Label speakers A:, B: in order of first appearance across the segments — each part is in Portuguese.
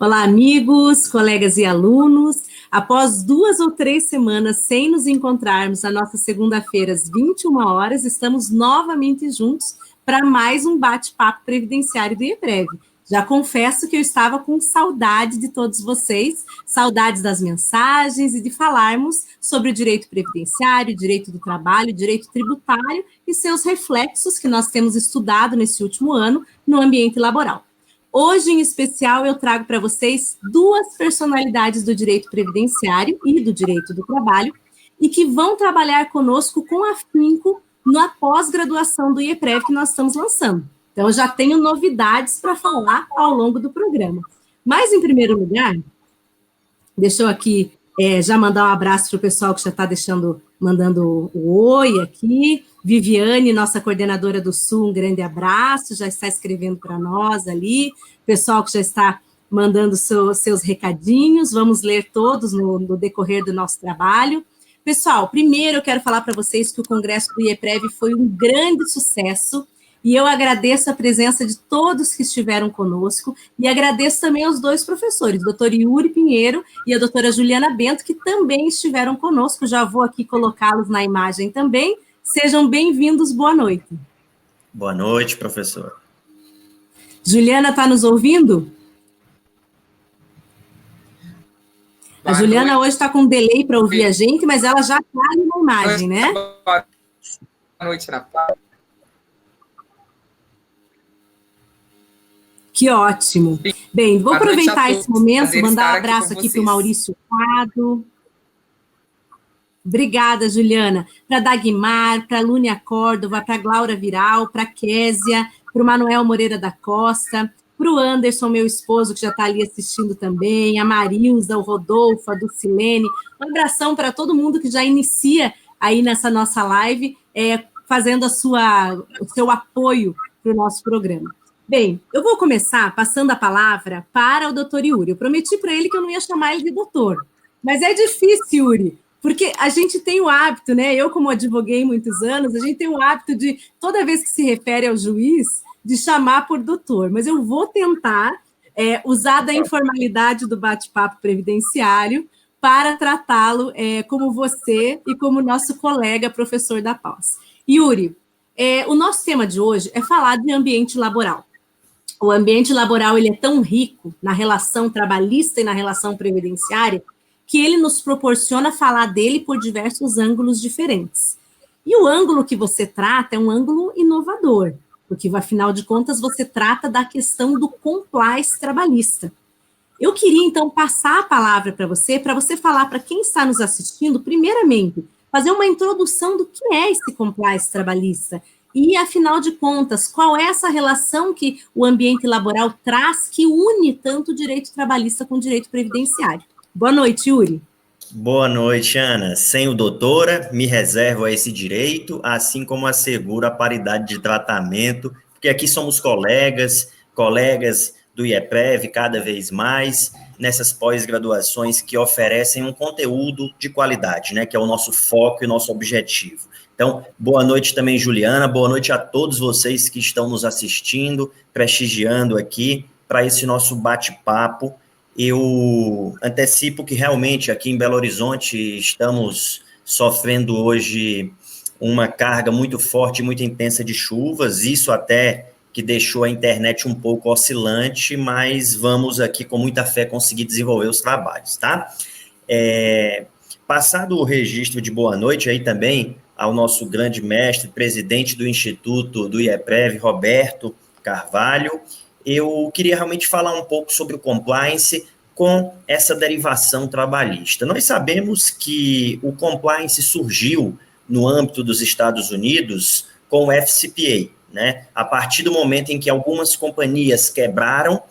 A: Olá, amigos, colegas e alunos. Após 2 ou 3 semanas sem nos encontrarmos, na nossa segunda-feira, às 21 horas, estamos novamente juntos para mais um bate-papo previdenciário do IEPREV. Já confesso que eu estava com saudade de todos vocês, saudades das mensagens e de falarmos sobre o direito previdenciário, direito do trabalho, direito tributário e seus reflexos que nós temos estudado nesse último ano no ambiente laboral. Hoje, em especial, eu trago para vocês 2 personalidades do direito previdenciário e do direito do trabalho e que vão trabalhar conosco com afinco na pós-graduação do IEPREV que nós estamos lançando. Então, eu já tenho novidades para falar ao longo do programa. Mas, em primeiro lugar, deixa eu aqui já mandar um abraço para o pessoal que já está mandando o oi aqui. Viviane, nossa coordenadora do Sul, um grande abraço, já está escrevendo para nós ali. Pessoal que já está mandando seus recadinhos, vamos ler todos no decorrer do nosso trabalho. Pessoal, primeiro eu quero falar para vocês que o Congresso do IEPREV foi um grande sucesso, e eu agradeço a presença de todos que estiveram conosco, e agradeço também aos 2 professores, o doutor Yuri Pinheiro e a doutora Juliana Bento, que também estiveram conosco. Já vou aqui colocá-los na imagem também. Sejam bem-vindos, boa noite.
B: Boa noite, professor.
A: Juliana está nos ouvindo? A Juliana hoje está com um delay para ouvir a gente, mas ela já está ali na imagem, né?
C: Boa noite, Ana Paula.
A: Que ótimo. Bem, vou aproveitar esse momento, mandar um abraço aqui para o Maurício Prado. Obrigada, Juliana. Para Dagmar, para a Lúnia Córdova, para a Glaura Viral, para a Késia, para o Manuel Moreira da Costa, para o Anderson, meu esposo, que já está ali assistindo também, a Marilza, o Rodolfo, a Dulcilene. Um abração para todo mundo que já inicia aí nessa nossa live, fazendo o seu apoio para o nosso programa. Bem, eu vou começar passando a palavra para o doutor Yuri. Eu prometi para ele que eu não ia chamar ele de doutor, mas é difícil, Yuri, porque a gente tem o hábito, né? Eu, como advoguei muitos anos, a gente tem o hábito de, toda vez que se refere ao juiz, de chamar por doutor, mas eu vou tentar usar da informalidade do bate-papo previdenciário para tratá-lo como você e como nosso colega professor da pós. Yuri, o nosso tema de hoje é falar de ambiente laboral. O ambiente laboral ele é tão rico na relação trabalhista e na relação previdenciária que ele nos proporciona falar dele por diversos ângulos diferentes. E o ângulo que você trata é um ângulo inovador, porque, afinal de contas, você trata da questão do compliance trabalhista. Eu queria, então, passar a palavra para você falar para quem está nos assistindo, primeiramente, fazer uma introdução do que é esse compliance trabalhista e, afinal de contas, qual é essa relação que o ambiente laboral traz que une tanto o direito trabalhista com o direito previdenciário. Boa noite, Yuri.
B: Boa noite, Ana. Sem o doutora, me reservo a esse direito, assim como asseguro a paridade de tratamento, porque aqui somos colegas do IEPREV cada vez mais, nessas pós-graduações que oferecem um conteúdo de qualidade, né, que é o nosso foco e nosso objetivo. Então, boa noite também, Juliana, boa noite a todos vocês que estão nos assistindo, prestigiando aqui para esse nosso bate-papo. Eu antecipo que realmente aqui em Belo Horizonte estamos sofrendo hoje uma carga muito forte, muito intensa de chuvas, isso até que deixou a internet um pouco oscilante, mas vamos aqui com muita fé conseguir desenvolver os trabalhos, tá? Passado o registro de boa noite aí também ao nosso grande mestre, presidente do Instituto do IEPREV, Roberto Carvalho, eu queria realmente falar um pouco sobre o compliance com essa derivação trabalhista. Nós sabemos que o compliance surgiu no âmbito dos Estados Unidos com o FCPA, né? A partir do momento em que algumas companhias quebraram,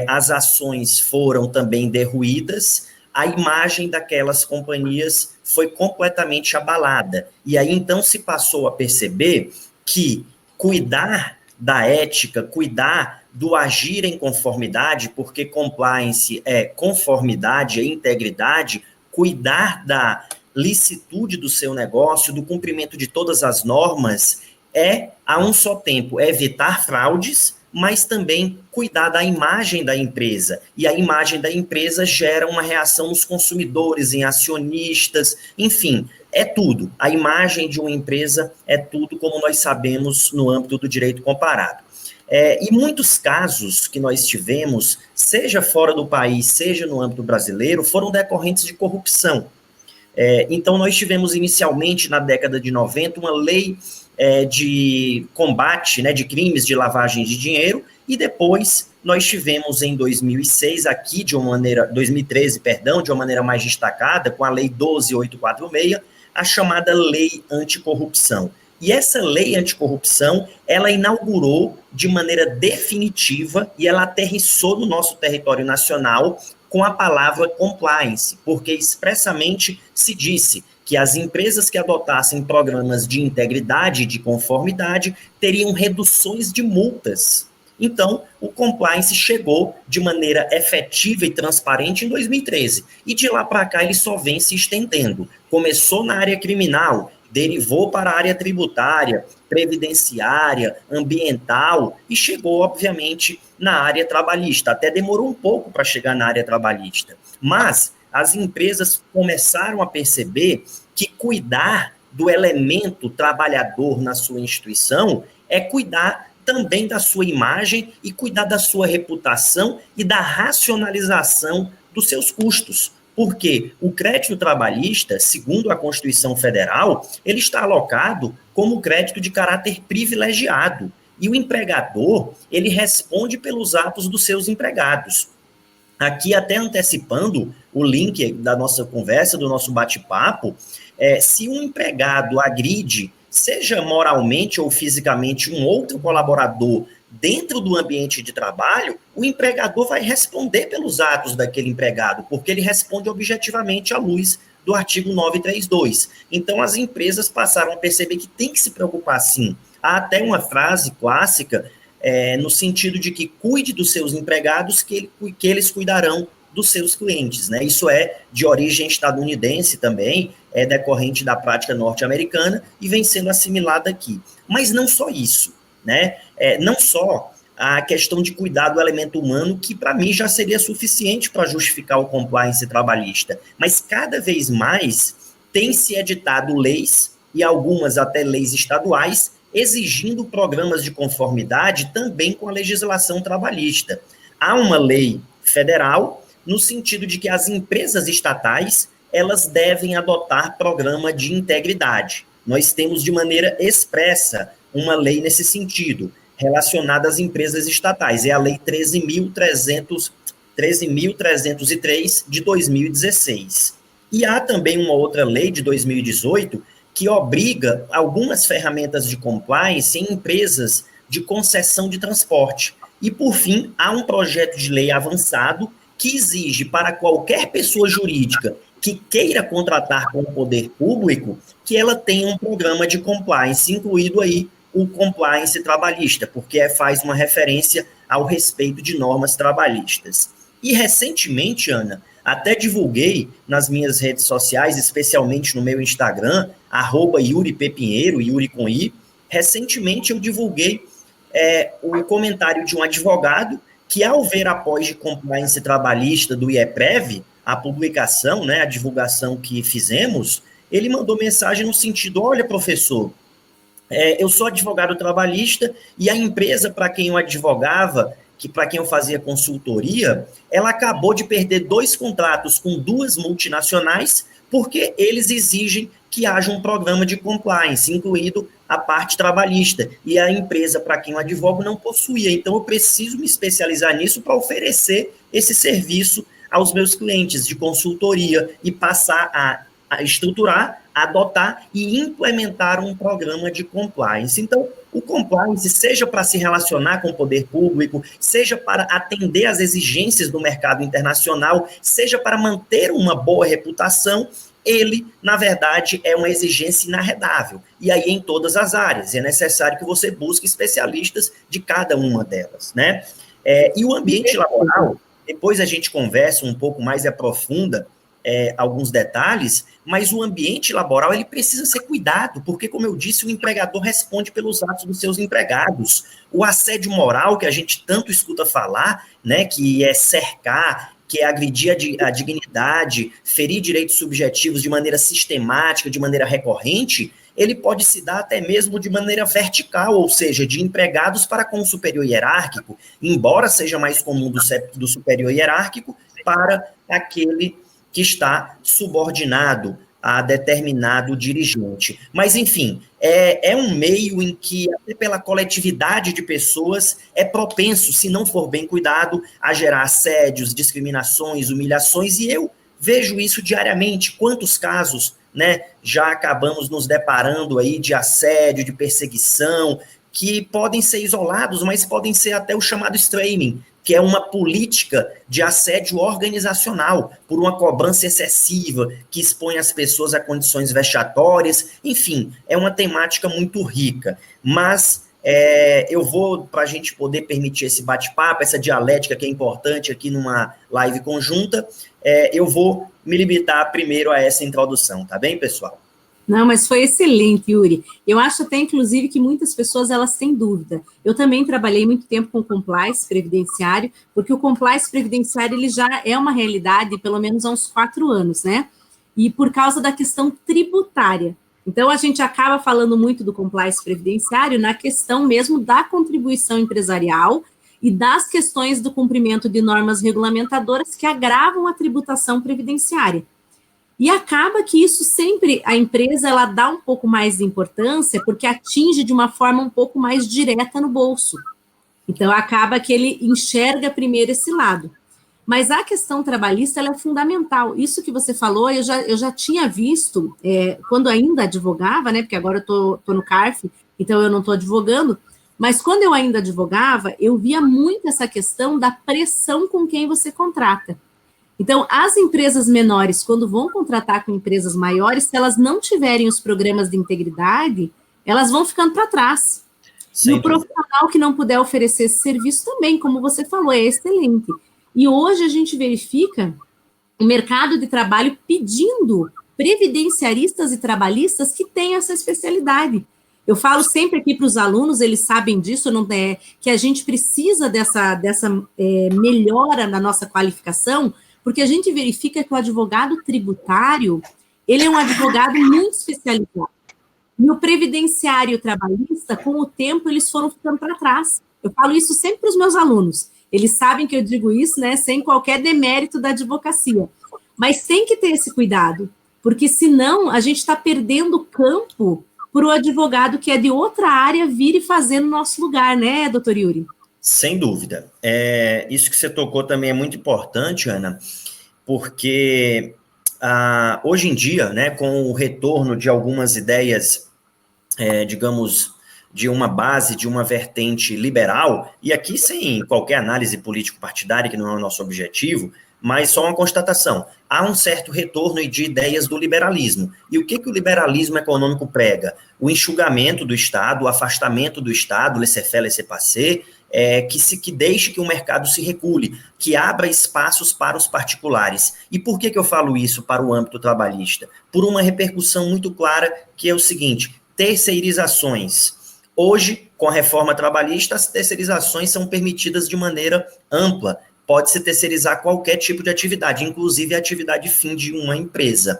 B: as ações foram também derruídas, a imagem daquelas companhias foi completamente abalada. E aí, então, se passou a perceber que cuidar da ética, cuidar do agir em conformidade, porque compliance é conformidade, é integridade, cuidar da licitude do seu negócio, do cumprimento de todas as normas, a um só tempo evitar fraudes, mas também cuidar da imagem da empresa. E a imagem da empresa gera uma reação nos consumidores, em acionistas, enfim, é tudo. A imagem de uma empresa é tudo, como nós sabemos, no âmbito do direito comparado. E muitos casos que nós tivemos, seja fora do país, seja no âmbito brasileiro, foram decorrentes de corrupção. Então, nós tivemos inicialmente, na década de 90, uma lei de combate, né, de crimes de lavagem de dinheiro, e depois nós tivemos em 2006, aqui 2013, de uma maneira mais destacada, com a Lei 12.846, a chamada Lei Anticorrupção. E essa lei anticorrupção, ela inaugurou de maneira definitiva e ela aterrissou no nosso território nacional com a palavra compliance, porque expressamente se disse que as empresas que adotassem programas de integridade e de conformidade teriam reduções de multas. Então, o compliance chegou de maneira efetiva e transparente em 2013. E de lá para cá ele só vem se estendendo. Começou na área criminal, derivou para a área tributária, previdenciária, ambiental e chegou, obviamente, na área trabalhista. Até demorou um pouco para chegar na área trabalhista. Mas as empresas começaram a perceber que cuidar do elemento trabalhador na sua instituição é cuidar também da sua imagem e cuidar da sua reputação e da racionalização dos seus custos. Porque o crédito trabalhista, segundo a Constituição Federal, ele está alocado como crédito de caráter privilegiado. E o empregador, ele responde pelos atos dos seus empregados. Aqui, até antecipando o link da nossa conversa, do nosso bate-papo, se um empregado agride, seja moralmente ou fisicamente, um outro colaborador dentro do ambiente de trabalho, o empregador vai responder pelos atos daquele empregado, porque ele responde objetivamente à luz do artigo 932. Então, as empresas passaram a perceber que tem que se preocupar, sim. Há até uma frase clássica, no sentido de que cuide dos seus empregados, que eles cuidarão dos seus clientes, né? Isso é de origem estadunidense também, é decorrente da prática norte-americana e vem sendo assimilada aqui. Mas não só isso, né? Não só a questão de cuidar do elemento humano, que para mim já seria suficiente para justificar o compliance trabalhista, mas cada vez mais tem se editado leis, e algumas até leis estaduais, exigindo programas de conformidade também com a legislação trabalhista. Há uma lei federal no sentido de que as empresas estatais, elas devem adotar programa de integridade. Nós temos de maneira expressa uma lei nesse sentido, relacionada às empresas estatais. É a Lei 13.303 de 2016. E há também uma outra lei de 2018 que obriga algumas ferramentas de compliance em empresas de concessão de transporte. E, por fim, há um projeto de lei avançado que exige para qualquer pessoa jurídica que queira contratar com o poder público que ela tenha um programa de compliance, incluído aí o compliance trabalhista, porque faz uma referência ao respeito de normas trabalhistas. E recentemente, Ana, até divulguei nas minhas redes sociais, especialmente no meu Instagram, @YuriPepinheiro, Yuri com I, recentemente eu divulguei o comentário de um advogado que, ao ver após de compliance trabalhista do IEPREV, a publicação, né, a divulgação que fizemos, ele mandou mensagem no sentido: olha, professor, eu sou advogado trabalhista e a empresa para quem eu advogava, para quem eu fazia consultoria, ela acabou de perder 2 contratos com 2 multinacionais porque eles exigem que haja um programa de compliance, incluído a parte trabalhista, e a empresa para quem eu advogo não possuía. Então, eu preciso me especializar nisso para oferecer esse serviço aos meus clientes de consultoria e passar a estruturar, adotar e implementar um programa de compliance. Então, o compliance, seja para se relacionar com o poder público, seja para atender às exigências do mercado internacional, seja para manter uma boa reputação, ele, na verdade, é uma exigência inarredável. E aí em todas as áreas. É necessário que você busque especialistas de cada uma delas, né? E o ambiente laboral, depois a gente conversa um pouco mais e aprofunda alguns detalhes, mas o ambiente laboral ele precisa ser cuidado, porque, como eu disse, o empregador responde pelos atos dos seus empregados. O assédio moral, que a gente tanto escuta falar, né, que é cercar, que é agredir a dignidade, ferir direitos subjetivos de maneira sistemática, de maneira recorrente, ele pode se dar até mesmo de maneira vertical, ou seja, de empregados para com o superior hierárquico, embora seja mais comum do superior hierárquico para aquele que está subordinado a determinado dirigente. Mas, enfim, é um meio em que, até pela coletividade de pessoas, é propenso, se não for bem cuidado, a gerar assédios, discriminações, humilhações, e eu vejo isso diariamente. Quantos casos, né, já acabamos nos deparando aí de assédio, de perseguição, que podem ser isolados, mas podem ser até o chamado straming, que é uma política de assédio organizacional, por uma cobrança excessiva, que expõe as pessoas a condições vexatórias. Enfim, é uma temática muito rica. Mas eu vou, para a gente poder permitir esse bate-papo, essa dialética que é importante aqui numa live conjunta, eu vou me limitar primeiro a essa introdução, tá bem, pessoal?
A: Não, mas foi excelente, Yuri. Eu acho até, inclusive, que muitas pessoas, elas têm dúvida. Eu também trabalhei muito tempo com compliance previdenciário, porque o compliance previdenciário, ele já é uma realidade, pelo menos há uns 4 anos, né? E por causa da questão tributária. Então, a gente acaba falando muito do compliance previdenciário na questão mesmo da contribuição empresarial e das questões do cumprimento de normas regulamentadoras que agravam a tributação previdenciária. E acaba que isso sempre, a empresa, ela dá um pouco mais de importância, porque atinge de uma forma um pouco mais direta no bolso. Então, acaba que ele enxerga primeiro esse lado. Mas a questão trabalhista, ela é fundamental. Isso que você falou, eu já tinha visto, quando ainda advogava, né, porque agora eu tô no CARF, então eu não estou advogando, mas quando eu ainda advogava, eu via muito essa questão da pressão com quem você contrata. Então, as empresas menores, quando vão contratar com empresas maiores, se elas não tiverem os programas de integridade, elas vão ficando para trás. E o profissional que não puder oferecer esse serviço também, como você falou, é excelente. E hoje a gente verifica o mercado de trabalho pedindo previdenciaristas e trabalhistas que tenham essa especialidade. Eu falo sempre aqui para os alunos, eles sabem disso, que a gente precisa dessa melhora na nossa qualificação, porque a gente verifica que o advogado tributário, ele é um advogado muito especializado. E o previdenciário trabalhista, com o tempo, eles foram ficando para trás. Eu falo isso sempre para os meus alunos. Eles sabem que eu digo isso, né, sem qualquer demérito da advocacia. Mas tem que ter esse cuidado, porque senão a gente está perdendo campo para o advogado que é de outra área vir e fazer no nosso lugar, né, doutor Yuri?
B: Sem dúvida. Isso que você tocou também é muito importante, Ana, porque hoje em dia, né, com o retorno de algumas ideias, digamos, de uma base, de uma vertente liberal, e aqui sem qualquer análise político-partidária, que não é o nosso objetivo, mas só uma constatação. Há um certo retorno de ideias do liberalismo. E o que o liberalismo econômico prega? O enxugamento do Estado, o afastamento do Estado, laissez-faire, laissez-passer, que deixe que o mercado se regule, que abra espaços para os particulares. E por que eu falo isso para o âmbito trabalhista? Por uma repercussão muito clara, que é o seguinte: terceirizações. Hoje, com a reforma trabalhista, as terceirizações são permitidas de maneira ampla. Pode-se terceirizar qualquer tipo de atividade, inclusive a atividade fim de uma empresa.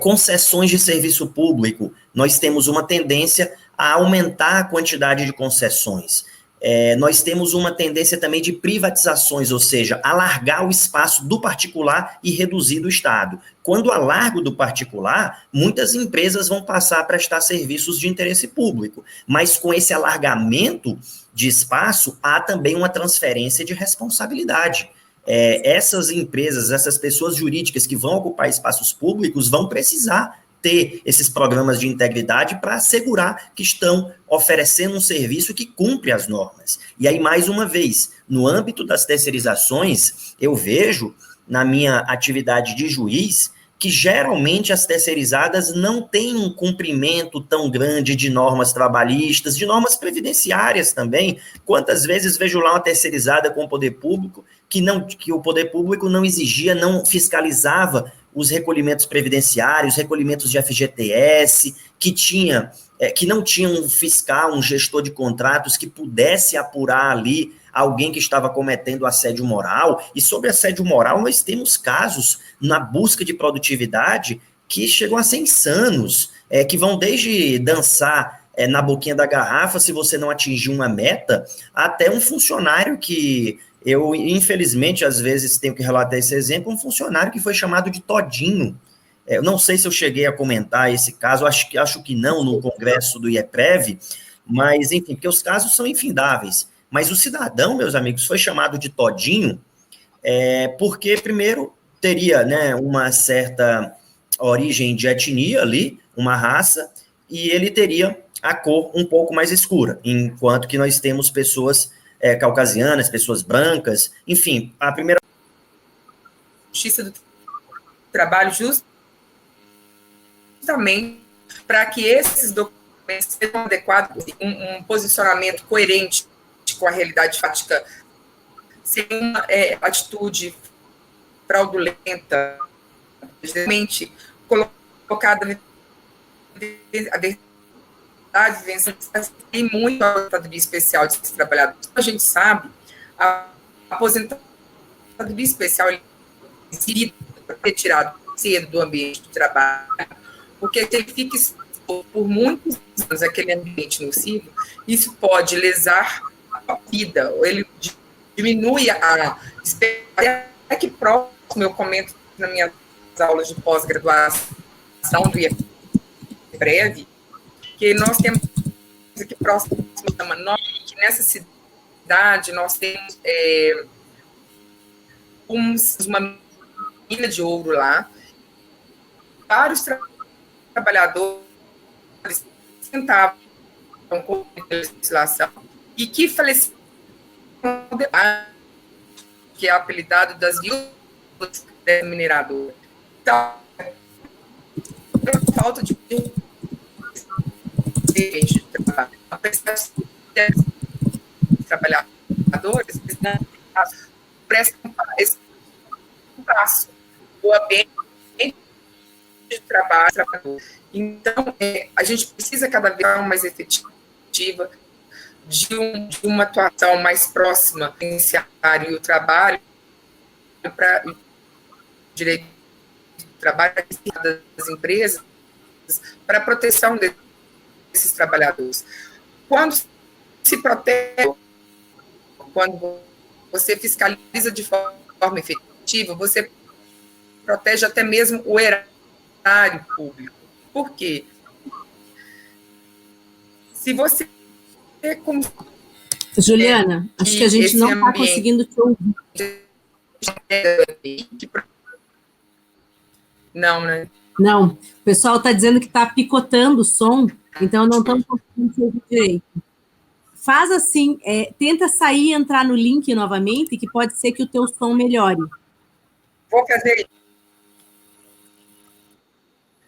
B: Concessões de serviço público, nós temos uma tendência a aumentar a quantidade de concessões. Nós temos uma tendência também de privatizações, ou seja, alargar o espaço do particular e reduzir do Estado. Quando alargo do particular, muitas empresas vão passar a prestar serviços de interesse público, mas com esse alargamento de espaço, há também uma transferência de responsabilidade. Essas empresas, essas pessoas jurídicas que vão ocupar espaços públicos vão precisar ter esses programas de integridade para assegurar que estão oferecendo um serviço que cumpre as normas. E aí, mais uma vez, no âmbito das terceirizações, eu vejo, na minha atividade de juiz, que geralmente as terceirizadas não têm um cumprimento tão grande de normas trabalhistas, de normas previdenciárias também. Quantas vezes vejo lá uma terceirizada com o poder público, que o poder público não exigia, não fiscalizava os recolhimentos previdenciários, recolhimentos de FGTS, que não tinha um fiscal, um gestor de contratos que pudesse apurar ali alguém que estava cometendo assédio moral. E sobre assédio moral, nós temos casos na busca de produtividade que chegam a ser insanos, que vão desde dançar na boquinha da garrafa se você não atingir uma meta, até um funcionário que eu, infelizmente, às vezes tenho que relatar esse exemplo, um funcionário que foi chamado de Todinho. Eu não sei se eu cheguei a comentar esse caso, acho que não no congresso do IEPREV, mas, enfim, porque os casos são infindáveis. Mas o cidadão, meus amigos, foi chamado de Todinho porque, primeiro, teria, né, uma certa origem de etnia ali, uma raça, e ele teria a cor um pouco mais escura, enquanto que nós temos pessoas caucasianas, pessoas brancas, enfim, a primeira...
C: Justiça do Trabalho justamente para que esses documentos sejam adequados, um posicionamento coerente com a realidade fática, sem uma atitude fraudulenta, realmente colocada a verdade, tem muito a aposentadoria especial desses trabalhadores. A gente sabe, a aposentadoria especial seria retirado cedo do ambiente de trabalho, porque se ele fica por muitos anos aquele ambiente nocivo, isso pode lesar a vida, ou ele diminui a expectativa. É que próximo eu comento nas minhas aulas de pós-graduação do IEPREV, que nós temos aqui próximo, que nessa cidade nós temos uma mina de ouro lá, vários trabalhadores tentavam com a legislação e que faleciam, que é apelidado das viúvas da mineradora. Então, falta de trabalho, trabalhadores prestam esse passo, o ambiente de trabalho. Então, a gente precisa cada vez mais efetiva de uma atuação mais próxima e o trabalho para o direito do trabalho das empresas para a proteção desses trabalhadores. Quando se protege, quando você fiscaliza de forma efetiva, você protege até mesmo o erário público. Por quê? Se você...
A: Juliana, acho que a gente não está conseguindo te ouvir.
C: Não, né?
A: Não, o pessoal está dizendo que está picotando o som, então não estamos conseguindo te ouvir direito. Faz assim, tenta sair e entrar no link novamente, que pode ser que o teu som melhore.
C: Vou fazer isso.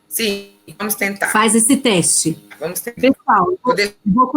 C: Sim, vamos tentar.
A: Faz esse teste.
C: Vamos tentar.
A: Pessoal, vou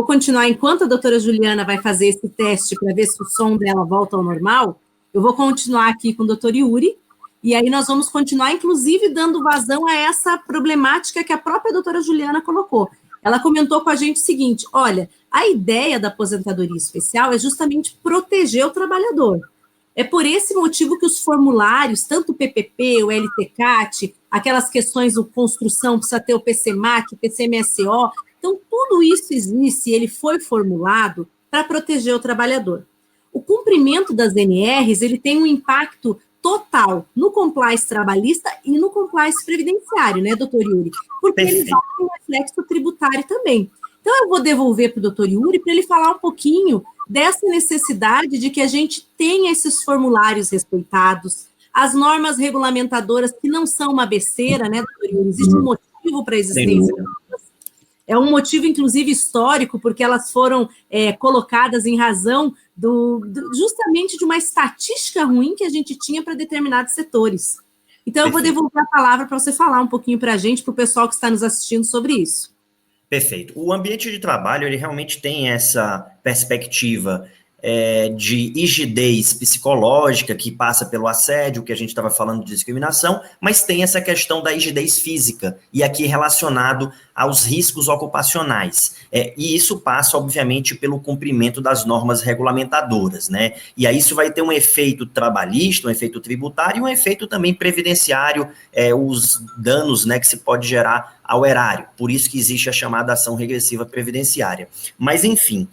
A: continuar, enquanto a doutora Juliana vai fazer esse teste para ver se o som dela volta ao normal, eu vou continuar aqui com o doutor Yuri, e aí nós vamos continuar, inclusive, dando vazão a essa problemática que a própria doutora Juliana colocou. Ela comentou com a gente o seguinte, olha, a ideia da aposentadoria especial é justamente proteger o trabalhador. É por esse motivo que os formulários, tanto o PPP, o LTCAT, aquelas questões de construção, precisa ter o PCMAC, o PCMSO, então tudo isso existe e ele foi formulado para proteger o trabalhador. O cumprimento das NRs, ele tem um impacto total no compliance trabalhista e no compliance previdenciário, né, doutor Yuri? Porque ele vai ter um reflexo tributário também. Então, eu vou devolver para o doutor Yuri para ele falar um pouquinho dessa necessidade de que a gente tenha esses formulários respeitados, as normas regulamentadoras que não são uma besteira, né, doutor Yuri? Existe um motivo para a existência delas. É um motivo, inclusive, histórico, porque elas foram colocadas em razão justamente de uma estatística ruim que a gente tinha para determinados setores. Então, eu vou devolver a palavra para você falar um pouquinho para a gente, para o pessoal que está nos assistindo sobre isso.
B: Perfeito. O ambiente de trabalho, ele realmente tem essa perspectiva de rigidez psicológica, que passa pelo assédio, que a gente estava falando de discriminação, mas tem essa questão da rigidez física, e aqui relacionado aos riscos ocupacionais. E isso passa, obviamente, pelo cumprimento das normas regulamentadoras, né? E aí isso vai ter um efeito trabalhista, um efeito tributário e um efeito também previdenciário, os danos, né, que se pode gerar ao erário. Por isso que existe a chamada ação regressiva previdenciária. Mas, enfim,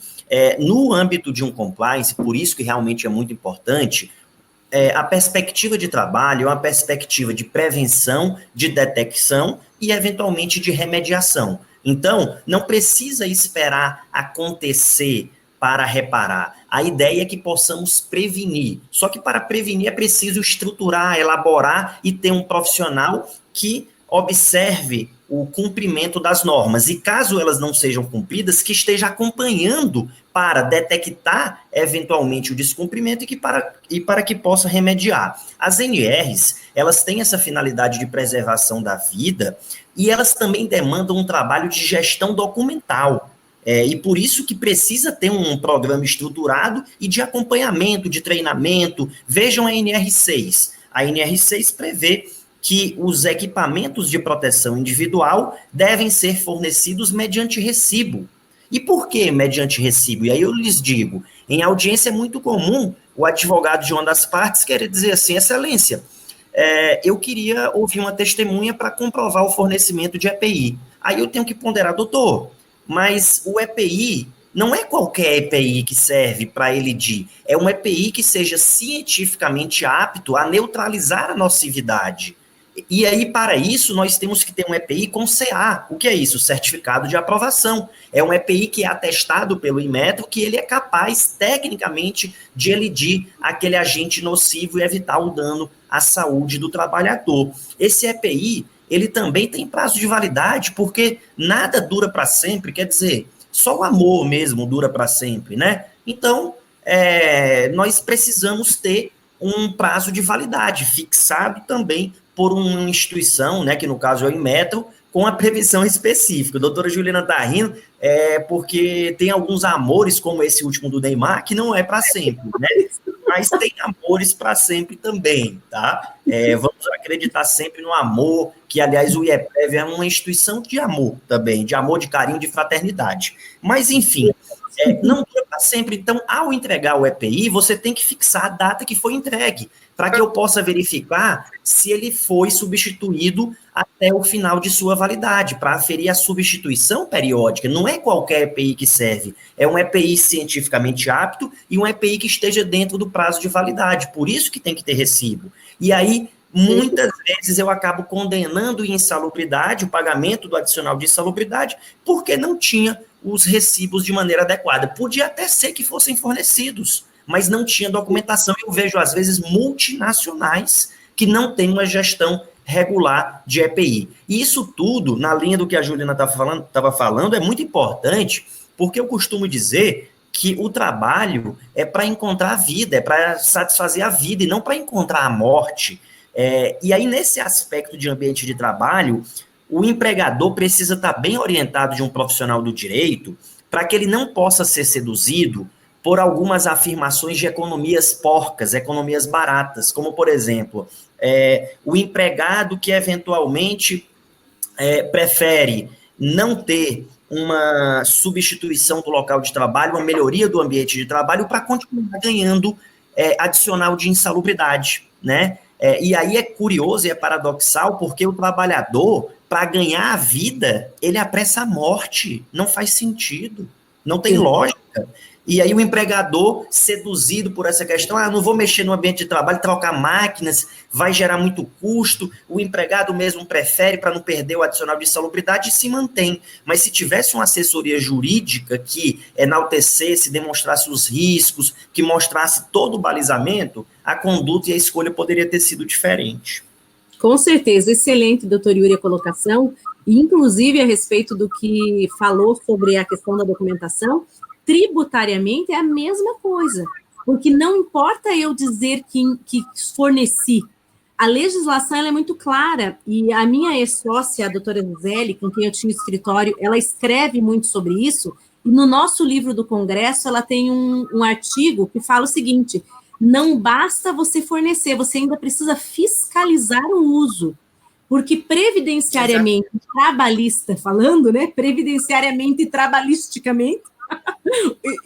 B: no âmbito de um compliance, por isso que realmente é muito importante, a perspectiva de trabalho é uma perspectiva de prevenção, de detecção e, eventualmente, de remediação. Então, não precisa esperar acontecer para reparar. A ideia é que possamos prevenir. Só que para prevenir é preciso estruturar, elaborar e ter um profissional que observe o cumprimento das normas, e caso elas não sejam cumpridas, que esteja acompanhando para detectar eventualmente o descumprimento e para que possa remediar. As NRs, elas têm essa finalidade de preservação da vida e elas também demandam um trabalho de gestão documental. E por isso que precisa ter um programa estruturado e de acompanhamento, de treinamento. Vejam a NR6. A NR6 prevê que os equipamentos de proteção individual devem ser fornecidos mediante recibo. E por que mediante recibo? E aí eu lhes digo, em audiência é muito comum o advogado de uma das partes querer dizer assim, excelência, eu queria ouvir uma testemunha para comprovar o fornecimento de EPI. Aí eu tenho que ponderar, doutor, mas o EPI não é qualquer EPI que serve para elidir, é um EPI que seja cientificamente apto a neutralizar a nocividade. E aí, para isso, nós temos que ter um EPI com CA. O que é isso? Certificado de aprovação. É um EPI que é atestado pelo Inmetro, que ele é capaz, tecnicamente, de elidir aquele agente nocivo e evitar o dano à saúde do trabalhador. Esse EPI, ele também tem prazo de validade, porque nada dura para sempre, quer dizer, só o amor mesmo dura para sempre, né? Então, nós precisamos ter um prazo de validade fixado também por uma instituição, né, que no caso é o Inmetro, com a previsão específica. A doutora Juliana está rindo, porque tem alguns amores, como esse último do Neymar, que não é para sempre, né? Mas tem amores para sempre também, tá? Vamos acreditar sempre no amor, que, aliás, o IEPREV é uma instituição de amor também, de amor, de carinho, de fraternidade. Mas, enfim, não dura para sempre. Então, ao entregar o EPI, você tem que fixar a data que foi entregue, para que eu possa verificar se ele foi substituído até o final de sua validade, para aferir a substituição periódica. Não é qualquer EPI que serve, é um EPI cientificamente apto e um EPI que esteja dentro do prazo de validade, por isso que tem que ter recibo. E aí, muitas vezes eu acabo condenando em insalubridade, o pagamento do adicional de insalubridade, porque não tinha os recibos de maneira adequada. Podia até ser que fossem fornecidos, mas não tinha documentação. Eu vejo, às vezes, multinacionais que não têm uma gestão regular de EPI. E isso tudo, na linha do que a Juliana estava falando, é muito importante, porque eu costumo dizer que o trabalho é para encontrar a vida, é para satisfazer a vida e não para encontrar a morte. E aí, nesse aspecto de ambiente de trabalho, o empregador precisa estar bem orientado de um profissional do direito para que ele não possa ser seduzido por algumas afirmações de economias porcas, economias baratas, como, por exemplo, o empregado que eventualmente prefere não ter uma substituição do local de trabalho, uma melhoria do ambiente de trabalho para continuar ganhando adicional de insalubridade, né? E aí é curioso e é paradoxal, porque o trabalhador, para ganhar a vida, ele apressa a morte. Não faz sentido, não tem lógica. E aí o empregador, seduzido por essa questão, não vou mexer no ambiente de trabalho, trocar máquinas, vai gerar muito custo, o empregado mesmo prefere para não perder o adicional de insalubridade e se mantém. Mas se tivesse uma assessoria jurídica que enaltecesse, demonstrasse os riscos, que mostrasse todo o balizamento, a conduta e a escolha poderia ter sido diferente.
A: Com certeza, excelente, doutor Yuri, a colocação, e inclusive a respeito do que falou sobre a questão da documentação, tributariamente é a mesma coisa, porque não importa eu dizer que forneci, a legislação ela é muito clara, e a minha ex-sócia, a doutora Gisele, com quem eu tinha escritório, ela escreve muito sobre isso, E no nosso livro do Congresso, ela tem um artigo que fala o seguinte: não basta você fornecer, você ainda precisa fiscalizar o uso. Porque previdenciariamente, trabalhista falando, né? Previdenciariamente e trabalhisticamente,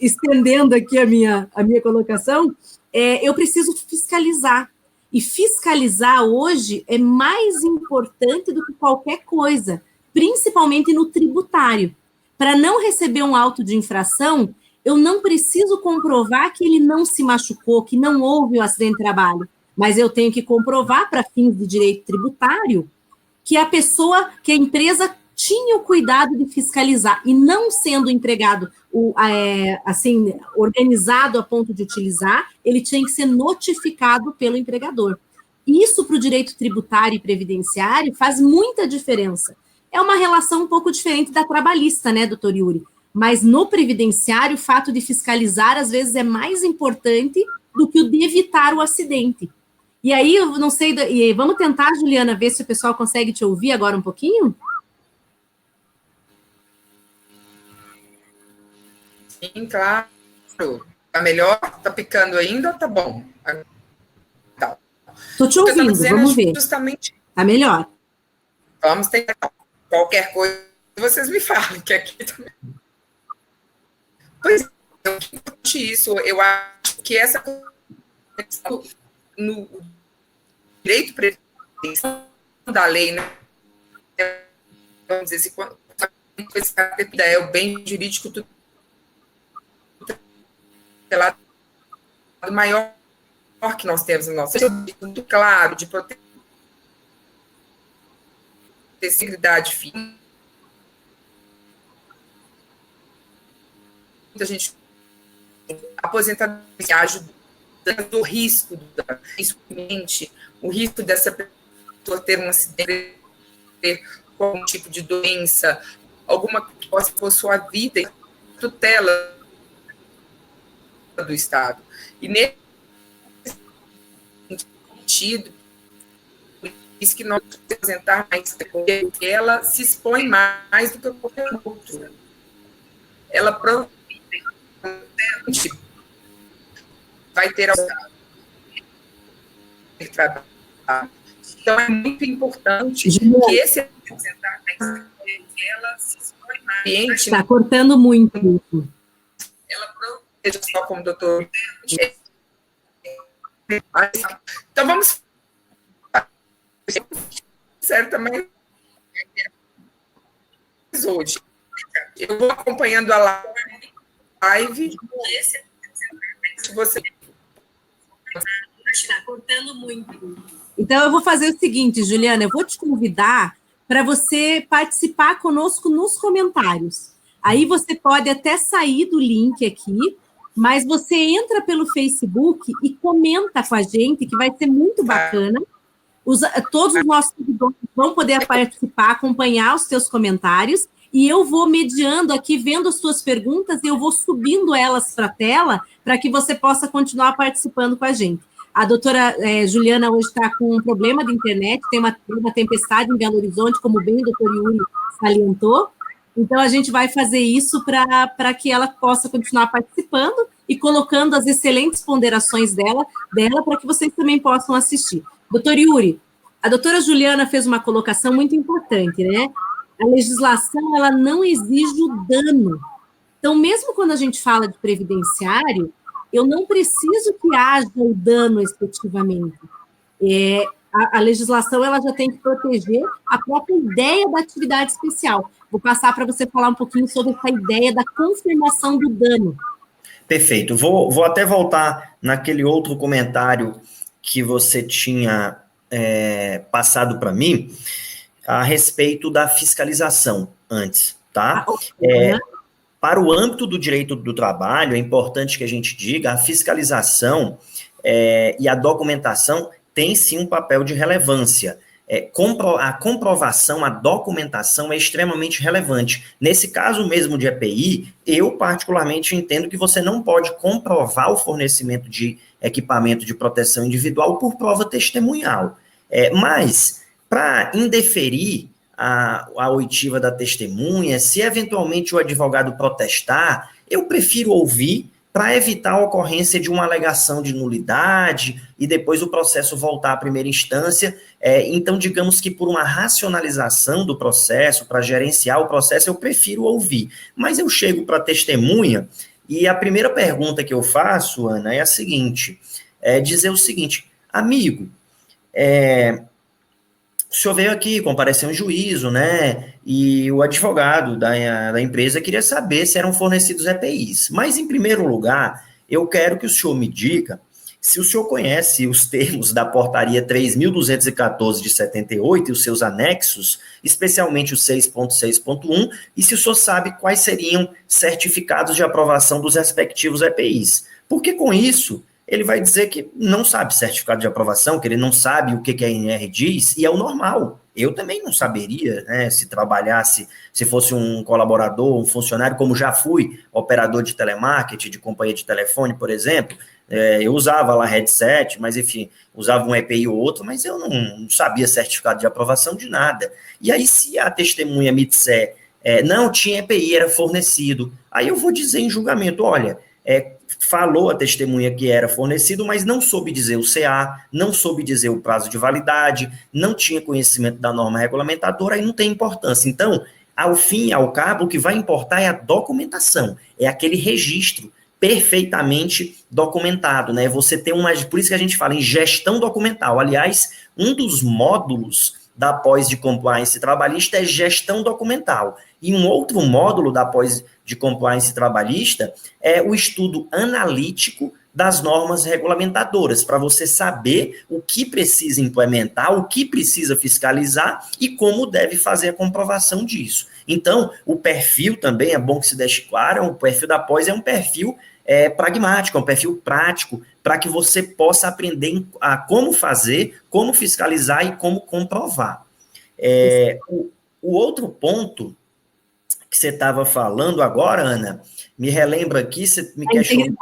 A: estendendo aqui a minha colocação, eu preciso fiscalizar. E fiscalizar hoje é mais importante do que qualquer coisa, principalmente no tributário. Para não receber um auto de infração, eu não preciso comprovar que ele não se machucou, que não houve um acidente de trabalho, mas eu tenho que comprovar, para fins de direito tributário, que que a empresa tinha o cuidado de fiscalizar, e não sendo empregado assim, organizado a ponto de utilizar, ele tinha que ser notificado pelo empregador. Isso para o direito tributário e previdenciário faz muita diferença. É uma relação um pouco diferente da trabalhista, né, doutor Yuri? Mas no previdenciário, o fato de fiscalizar, às vezes, é mais importante do que o de evitar o acidente. E aí, eu não sei, vamos tentar, Juliana, ver se o pessoal consegue te ouvir agora um pouquinho?
C: Sim, claro. Tá melhor? Tá picando ainda? Tá bom. Tá.
A: Tô te ouvindo, vamos ver.
C: Justamente...
A: Tá melhor.
C: Vamos tentar. Qualquer coisa, vocês me falem, que aqui também. Pois é, isso, eu acho que essa no direito previdenciário da lei, né? Vamos dizer assim, quando é o bem jurídico maior que nós temos no nosso muito claro de proteger a integridade física. Muita gente aposentadoria ajuda do risco, o risco dessa pessoa ter um acidente, ter algum tipo de doença, alguma que possa pôr sua vida em tutela do Estado. E nesse sentido, por isso que nós temos que apresentar mais, porque ela se expõe mais do que qualquer outro. Ela provavelmente vai ter trabalho. Então, é muito importante que esse apresentar ela se expõe mais.
A: Está cortando muito isso.
C: Ela seja só como doutor. Então, vamos. Certo, também. Hoje. Eu vou acompanhando a live. Você.
A: Está cortando muito. Então, eu vou fazer o seguinte, Juliana, eu vou te convidar para você participar conosco nos comentários. Aí você pode até sair do link aqui, mas você entra pelo Facebook e comenta com a gente, que vai ser muito bacana. Todos os nossos seguidores vão poder participar, acompanhar os teus comentários, e eu vou mediando aqui, vendo as suas perguntas, e eu vou subindo elas para a tela, para que você possa continuar participando com a gente. A doutora Juliana hoje está com um problema de internet, tem uma tempestade em Belo Horizonte, como bem o doutor Yuri salientou. Então, a gente vai fazer isso para que ela possa continuar participando e colocando as excelentes ponderações dela para que vocês também possam assistir. Doutor Yuri, a doutora Juliana fez uma colocação muito importante, né? A legislação, ela não exige o dano. Então, mesmo quando a gente fala de previdenciário, eu não preciso que haja o dano efetivamente. A legislação, ela já tem que proteger a própria ideia da atividade especial. Vou passar para você falar um pouquinho sobre essa ideia da confirmação do dano.
B: Perfeito. Vou até voltar naquele outro comentário que você tinha passado para mim a respeito da fiscalização antes, tá? Para o âmbito do direito do trabalho, é importante que a gente diga, a fiscalização e a documentação tem sim um papel de relevância. A comprovação, a documentação é extremamente relevante. Nesse caso mesmo de EPI, eu particularmente entendo que você não pode comprovar o fornecimento de equipamento de proteção individual por prova testemunhal. Mas, para indeferir a oitiva da testemunha, se eventualmente o advogado protestar, eu prefiro ouvir para evitar a ocorrência de uma alegação de nulidade e depois o processo voltar à primeira instância. Então, digamos que por uma racionalização do processo, para gerenciar o processo, eu prefiro ouvir. Mas eu chego para a testemunha e a primeira pergunta que eu faço, Ana, é a seguinte, dizer o seguinte: amigo, o senhor veio aqui, compareceu em juízo, né? E o advogado da empresa queria saber se eram fornecidos EPIs. Mas, em primeiro lugar, eu quero que o senhor me diga se o senhor conhece os termos da portaria 3.214 de 78 e os seus anexos, especialmente o 6.6.1, e se o senhor sabe quais seriam certificados de aprovação dos respectivos EPIs. Porque, com isso, ele vai dizer que não sabe certificado de aprovação, que ele não sabe o que a ANR diz, e é o normal. Eu também não saberia, né, se trabalhasse, se fosse um colaborador, um funcionário, como já fui, operador de telemarketing, de companhia de telefone, por exemplo. Eu usava lá headset, mas enfim, usava um EPI ou outro, mas eu não sabia certificado de aprovação de nada. E aí, se a testemunha me disser, não tinha EPI, era fornecido, aí eu vou dizer em julgamento, olha, falou a testemunha que era fornecido, mas não soube dizer o CA, não soube dizer o prazo de validade, não tinha conhecimento da norma regulamentadora, aí não tem importância. Então, ao fim e ao cabo, o que vai importar é a documentação, é aquele registro perfeitamente documentado, né? Você tem por isso que a gente fala em gestão documental. Aliás, um dos módulos da pós de compliance trabalhista é gestão documental. E um outro módulo da pós de compliance trabalhista é o estudo analítico das normas regulamentadoras, para você saber o que precisa implementar, o que precisa fiscalizar e como deve fazer a comprovação disso. Então, o perfil também, é bom que se deixe claro, o perfil da pós é um perfil pragmático, é um perfil prático, para que você possa aprender a como fazer, como fiscalizar e como comprovar. O outro ponto que você estava falando agora, Ana, me relembra aqui, você me questionou.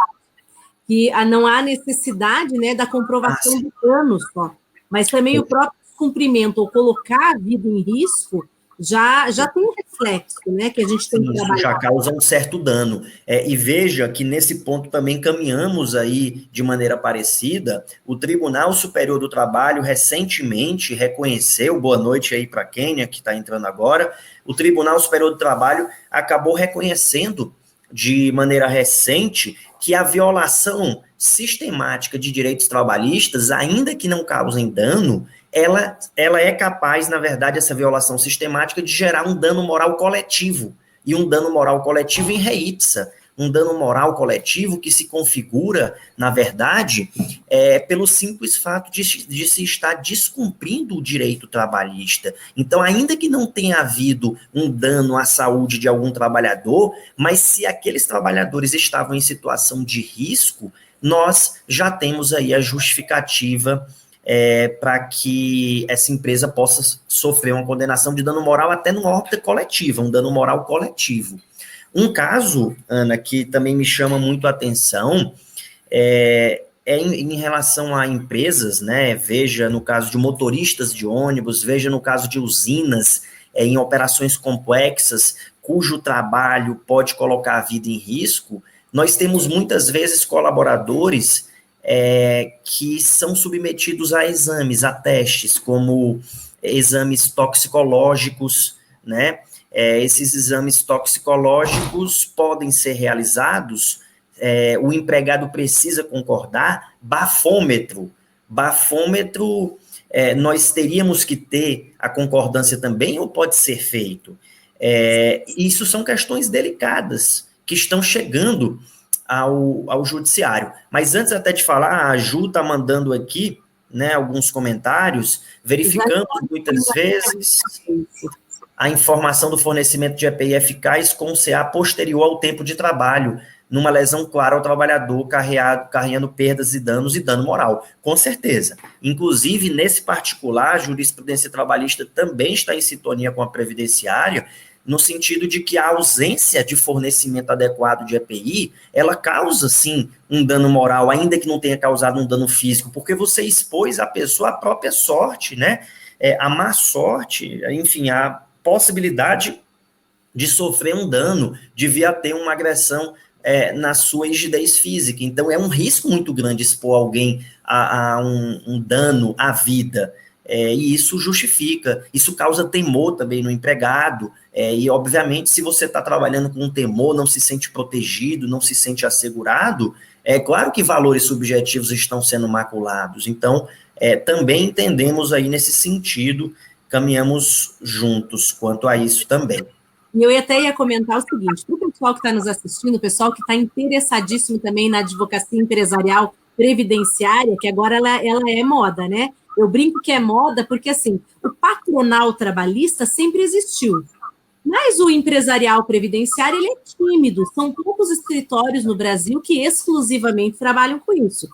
A: Que não há necessidade, né, da comprovação de danos só, mas também o próprio descumprimento ou colocar a vida em risco já tem um reflexo, né, que a gente tem que trabalhar.
B: Já causa um certo dano. E veja que nesse ponto também caminhamos aí de maneira parecida. O Tribunal Superior do Trabalho recentemente reconheceu, boa noite aí para a Kênia, que está entrando agora, o Tribunal Superior do Trabalho acabou reconhecendo de maneira recente que a violação sistemática de direitos trabalhistas, ainda que não causem dano, ela é capaz, na verdade, essa violação sistemática de gerar um dano moral coletivo, e um dano moral coletivo em re ipsa, um dano moral coletivo que se configura, na verdade, pelo simples fato de se estar descumprindo o direito trabalhista. Então, ainda que não tenha havido um dano à saúde de algum trabalhador, mas se aqueles trabalhadores estavam em situação de risco, nós já temos aí a justificativa para que essa empresa possa sofrer uma condenação de dano moral até no âmbito coletivo, um dano moral coletivo. Um caso, Ana, que também me chama muito a atenção em relação a empresas, né? Veja no caso de motoristas de ônibus, veja no caso de usinas, em operações complexas, cujo trabalho pode colocar a vida em risco. Nós temos muitas vezes colaboradores que são submetidos a exames, a testes, como exames toxicológicos, né? Esses exames toxicológicos podem ser realizados, o empregado precisa concordar, bafômetro, nós teríamos que ter a concordância também, ou pode ser feito? Isso são questões delicadas, que estão chegando ao judiciário. Mas antes até de falar, a Ju está mandando aqui, né, alguns comentários, verificamos muitas vezes a informação do fornecimento de EPI eficaz com o CA posterior ao tempo de trabalho, numa lesão clara ao trabalhador, carregando perdas e dano moral. Com certeza. Inclusive, nesse particular, a jurisprudência trabalhista também está em sintonia com a previdenciária, no sentido de que a ausência de fornecimento adequado de EPI, ela causa, sim, um dano moral, ainda que não tenha causado um dano físico, porque você expôs a pessoa à própria sorte, né? A má sorte, enfim, possibilidade de sofrer um dano, de vir a ter uma agressão na sua rigidez física. Então, é um risco muito grande expor alguém a um dano à vida. E isso justifica, isso causa temor também no empregado, e obviamente se você está trabalhando com um temor, não se sente protegido, não se sente assegurado, é claro que valores subjetivos estão sendo maculados. Então, também entendemos aí nesse sentido, caminhamos juntos quanto a isso também.
A: E eu até ia comentar o seguinte, para o pessoal que está nos assistindo, o pessoal que está interessadíssimo também na advocacia empresarial previdenciária, que agora ela é moda, né? Eu brinco que é moda porque, assim, o patronal trabalhista sempre existiu, mas o empresarial previdenciário, ele é tímido, são poucos escritórios no Brasil que exclusivamente trabalham com isso,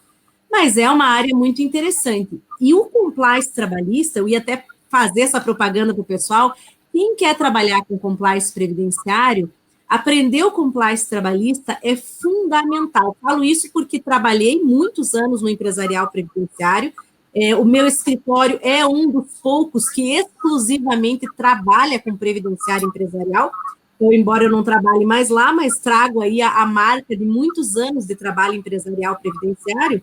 A: mas é uma área muito interessante. E o compliance trabalhista, eu ia até fazer essa propaganda para o pessoal, quem quer trabalhar com compliance previdenciário, aprender o compliance trabalhista é fundamental. Falo isso porque trabalhei muitos anos no empresarial previdenciário, o meu escritório é um dos poucos que exclusivamente trabalha com previdenciário empresarial. Então, embora eu não trabalhe mais lá, mas trago aí a marca de muitos anos de trabalho empresarial previdenciário.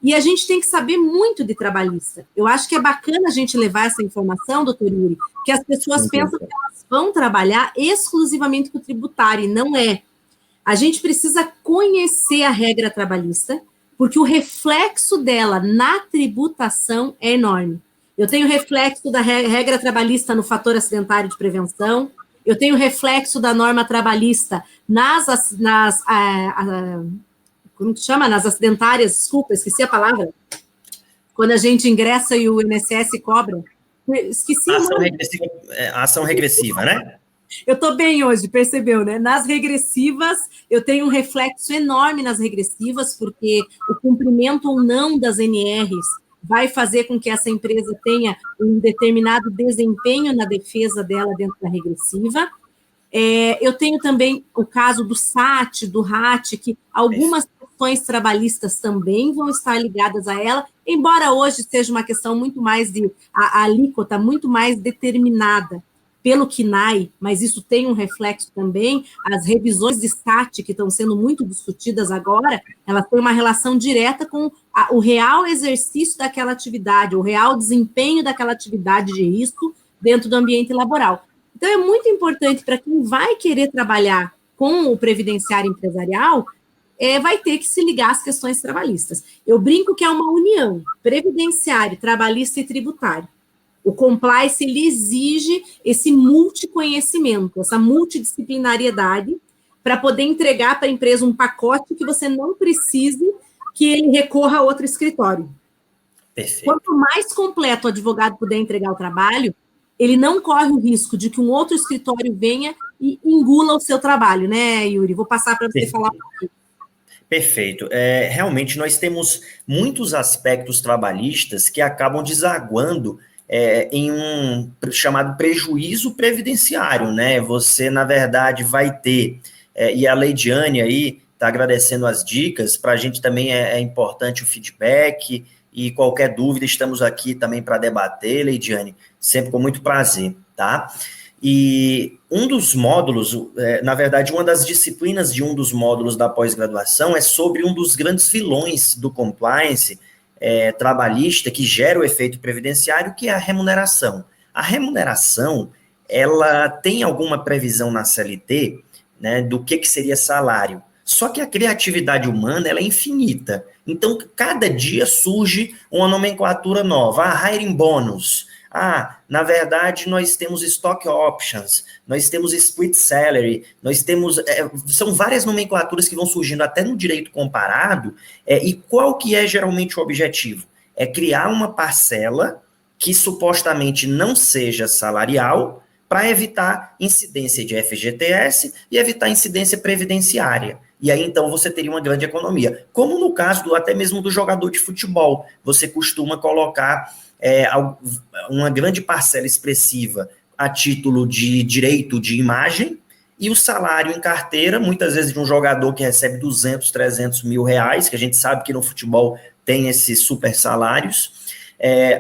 A: E a gente tem que saber muito de trabalhista. Eu acho que é bacana a gente levar essa informação, doutor Yuri, que as pessoas pensam que elas vão trabalhar exclusivamente com o tributário, e não é. A gente precisa conhecer a regra trabalhista, porque o reflexo dela na tributação é enorme. Eu tenho reflexo da regra trabalhista no fator acidentário de prevenção, eu tenho reflexo da norma trabalhista como que chama? Nas acidentárias, desculpa, esqueci a palavra. Quando a gente ingressa e o INSS cobra. Esqueci.
B: Ação regressiva, né?
A: Eu estou bem hoje, percebeu, né? Nas regressivas, eu tenho um reflexo enorme nas regressivas, porque o cumprimento ou não das NRs vai fazer com que essa empresa tenha um determinado desempenho na defesa dela dentro da regressiva. Eu tenho também o caso do SAT, do RAT, que algumas questões trabalhistas também vão estar ligadas a ela, embora hoje seja uma questão muito mais a alíquota muito mais determinada pelo CNAE, mas isso tem um reflexo também, as revisões de SAT, que estão sendo muito discutidas agora, elas têm uma relação direta com o real exercício daquela atividade, o real desempenho daquela atividade de risco dentro do ambiente laboral. Então, é muito importante para quem vai querer trabalhar com o previdenciário empresarial, vai ter que se ligar às questões trabalhistas. Eu brinco que é uma união, previdenciário, trabalhista e tributário. O compliance, ele exige esse multiconhecimento, essa multidisciplinariedade, para poder entregar para a empresa um pacote que você não precise que ele recorra a outro escritório.
B: Perfeito.
A: Quanto mais completo o advogado puder entregar o trabalho, ele não corre o risco de que um outro escritório venha e engula o seu trabalho, né, Yuri? Vou passar para você falar um pouquinho.
B: Perfeito. Realmente, nós temos muitos aspectos trabalhistas que acabam desaguando em um chamado prejuízo previdenciário, né? Você, na verdade, vai ter, e a Leidiane aí está agradecendo as dicas, para a gente também é importante o feedback, e qualquer dúvida, estamos aqui também para debater, Leidiane, sempre com muito prazer, tá? E um dos módulos, na verdade, uma das disciplinas de um dos módulos da pós-graduação é sobre um dos grandes vilões do compliance trabalhista que gera o efeito previdenciário, que é a remuneração. A remuneração, ela tem alguma previsão na CLT, né, do que seria salário. Só que a criatividade humana, ela é infinita. Então, cada dia surge uma nomenclatura nova. Hiring bônus. Na verdade, nós temos stock options, nós temos split salary, nós temos... são várias nomenclaturas que vão surgindo até no direito comparado. E qual que é geralmente o objetivo? É criar uma parcela que supostamente não seja salarial para evitar incidência de FGTS e evitar incidência previdenciária. E aí, então, você teria uma grande economia. Como no caso até mesmo do jogador de futebol. Você costuma colocar uma grande parcela expressiva a título de direito de imagem e o salário em carteira, muitas vezes de um jogador que recebe 200, 300 mil reais, que a gente sabe que no futebol tem esses super salários,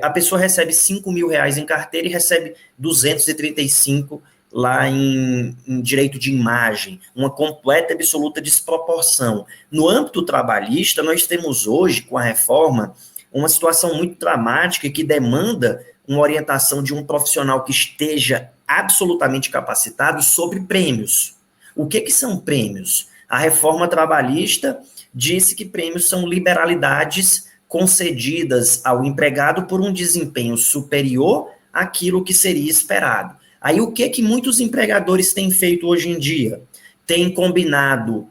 B: A pessoa recebe R$5.000 em carteira e recebe 235 lá em direito de imagem, uma completa e absoluta desproporção. No âmbito trabalhista, nós temos hoje, com a reforma, uma situação muito dramática que demanda uma orientação de um profissional que esteja absolutamente capacitado sobre prêmios. O que são prêmios? A reforma trabalhista disse que prêmios são liberalidades concedidas ao empregado por um desempenho superior àquilo que seria esperado. Aí o que muitos empregadores têm feito hoje em dia? Têm combinado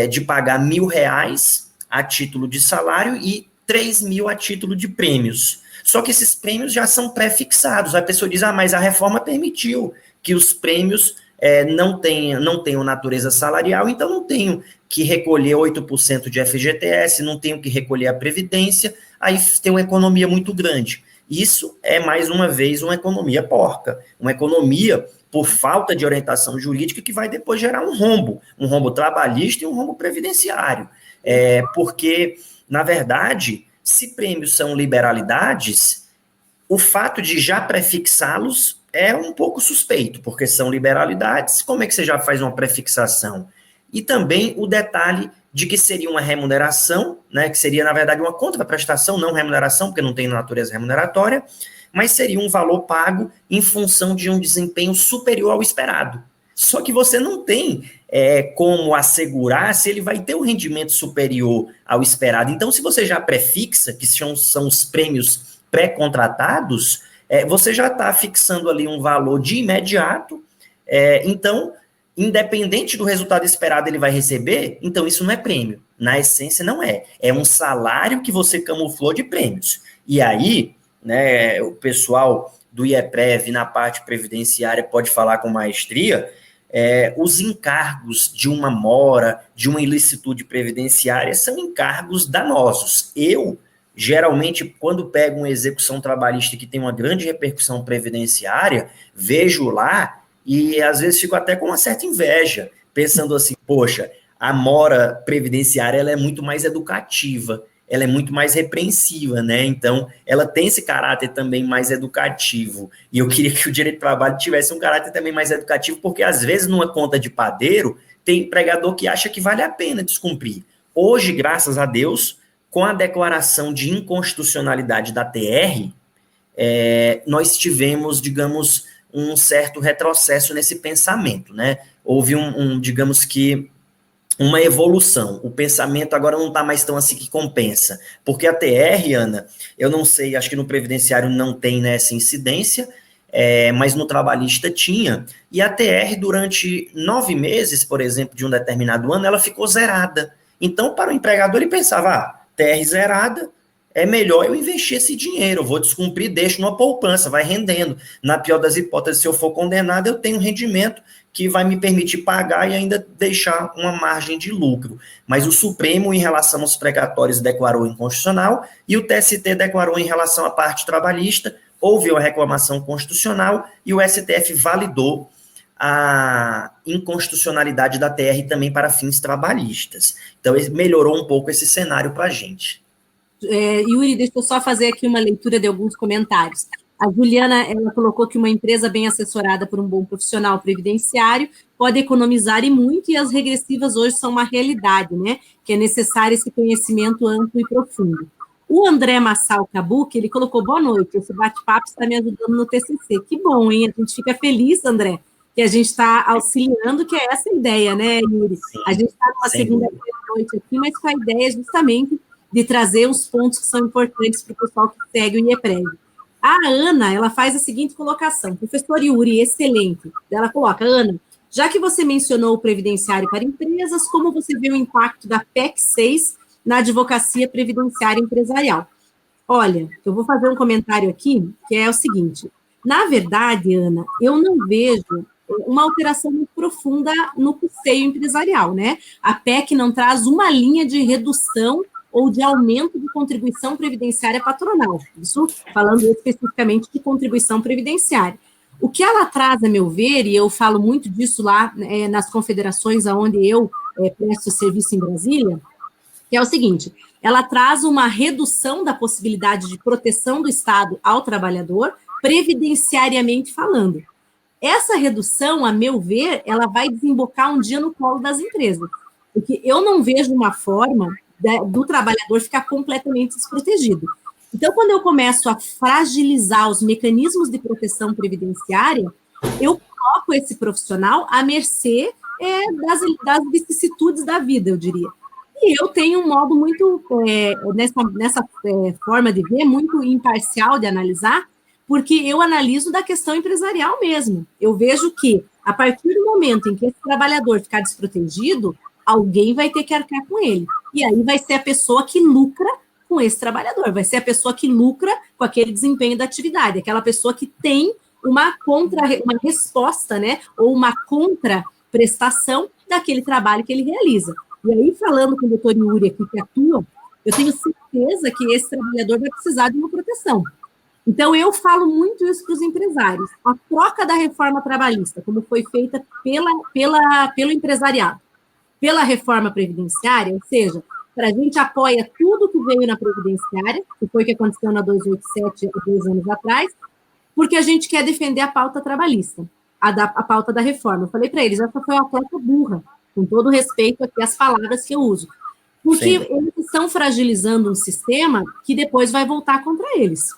B: de pagar R$1.000 a título de salário e 3.000 a título de prêmios. Só que esses prêmios já são pré-fixados. A pessoa diz, mas a reforma permitiu que os prêmios não tenham natureza salarial, então não tenho que recolher 8% de FGTS, não tenho que recolher a Previdência, aí tem uma economia muito grande. Isso é, mais uma vez, uma economia porca, uma economia por falta de orientação jurídica que vai depois gerar um rombo trabalhista e um rombo previdenciário. Porque, na verdade, se prêmios são liberalidades, o fato de já prefixá-los é um pouco suspeito, porque são liberalidades, como é que você já faz uma prefixação? E também o detalhe de que seria uma remuneração, né, que seria, na verdade, uma contraprestação, não remuneração, porque não tem natureza remuneratória, mas seria um valor pago em função de um desempenho superior ao esperado. Só que você não tem como assegurar se ele vai ter um rendimento superior ao esperado. Então, se você já prefixa, que são os prêmios pré-contratados, você já está fixando ali um valor de imediato, então, independente do resultado esperado ele vai receber, então isso não é prêmio. Na essência, não é. É um salário que você camuflou de prêmios. E aí, né, o pessoal do IEPREV, na parte previdenciária, pode falar com maestria, os encargos de uma mora, de uma ilicitude previdenciária, são encargos danosos. Eu, geralmente, quando pego uma execução trabalhista que tem uma grande repercussão previdenciária, vejo lá e às vezes fico até com uma certa inveja, pensando assim, poxa, a mora previdenciária ela é muito mais educativa, ela é muito mais repreensiva, né? Então, ela tem esse caráter também mais educativo. E eu queria que o direito do trabalho tivesse um caráter também mais educativo, porque às vezes numa conta de padeiro, tem empregador que acha que vale a pena descumprir. Hoje, graças a Deus, com a declaração de inconstitucionalidade da TR, nós tivemos, digamos, um certo retrocesso nesse pensamento, né? Houve digamos que, uma evolução. O pensamento agora não está mais tão assim que compensa. Porque a TR, Ana, eu não sei, acho que no previdenciário não tem, né, essa incidência, mas no trabalhista tinha. E a TR, durante 9 meses, por exemplo, de um determinado ano, ela ficou zerada. Então, para o empregador, ele pensava, TR zerada, é melhor eu investir esse dinheiro, eu vou descumprir, deixo numa poupança, vai rendendo. Na pior das hipóteses, se eu for condenado, eu tenho um rendimento que vai me permitir pagar e ainda deixar uma margem de lucro. Mas o Supremo, em relação aos precatórios, declarou inconstitucional, e o TST declarou em relação à parte trabalhista, houve uma reclamação constitucional, e o STF validou a inconstitucionalidade da TR também para fins trabalhistas. Então, melhorou um pouco esse cenário para a gente.
A: Yuri, deixa eu só fazer aqui uma leitura de alguns comentários. A Juliana, ela colocou que uma empresa bem assessorada por um bom profissional previdenciário pode economizar e muito, e as regressivas hoje são uma realidade, né? Que é necessário esse conhecimento amplo e profundo. O André Massal Kabuki, ele colocou, boa noite, esse bate-papo está me ajudando no TCC. Que bom, hein? A gente fica feliz, André, que a gente está auxiliando, que é essa a ideia, né, Yuri? Sim, a gente está numa segunda-feira à noite aqui, mas com a ideia justamente de trazer os pontos que são importantes para o pessoal que segue o IEPREV. A Ana, ela faz a seguinte colocação, professor Yuri, excelente. Ela coloca, Ana, já que você mencionou o previdenciário para empresas, como você vê o impacto da PEC 6 na advocacia previdenciária empresarial? Olha, eu vou fazer um comentário aqui, que é o seguinte, na verdade, Ana, eu não vejo uma alteração muito profunda no custeio empresarial, né? A PEC não traz uma linha de redução ou de aumento de contribuição previdenciária patronal, isso falando especificamente de contribuição previdenciária. O que ela traz, a meu ver, e eu falo muito disso lá nas confederações onde eu presto serviço em Brasília, que é o seguinte, ela traz uma redução da possibilidade de proteção do Estado ao trabalhador, previdenciariamente falando. Essa redução, a meu ver, ela vai desembocar um dia no colo das empresas, porque eu não vejo uma forma do trabalhador ficar completamente desprotegido. Então, quando eu começo a fragilizar os mecanismos de proteção previdenciária, eu coloco esse profissional à mercê das vicissitudes da vida, eu diria. E eu tenho um modo muito, nessa forma de ver, muito imparcial de analisar, porque eu analiso da questão empresarial mesmo. Eu vejo que, a partir do momento em que esse trabalhador ficar desprotegido, alguém vai ter que arcar com ele. E aí vai ser a pessoa que lucra com esse trabalhador, vai ser a pessoa que lucra com aquele desempenho da atividade, aquela pessoa que tem uma resposta, né, ou uma contraprestação daquele trabalho que ele realiza. E aí, falando com o doutor Yuri aqui, que atua, eu tenho certeza que esse trabalhador vai precisar de uma proteção. Então, eu falo muito isso para os empresários. A troca da reforma trabalhista, como foi feita pelo empresariado, pela reforma previdenciária, ou seja, a gente apoia tudo que veio na previdenciária, que foi o que aconteceu na 287 há 2 anos atrás, porque a gente quer defender a pauta trabalhista, a pauta da reforma. Eu falei para eles, essa foi uma troca burra, com todo respeito aqui às palavras que eu uso, porque eles estão fragilizando um sistema que depois vai voltar contra eles.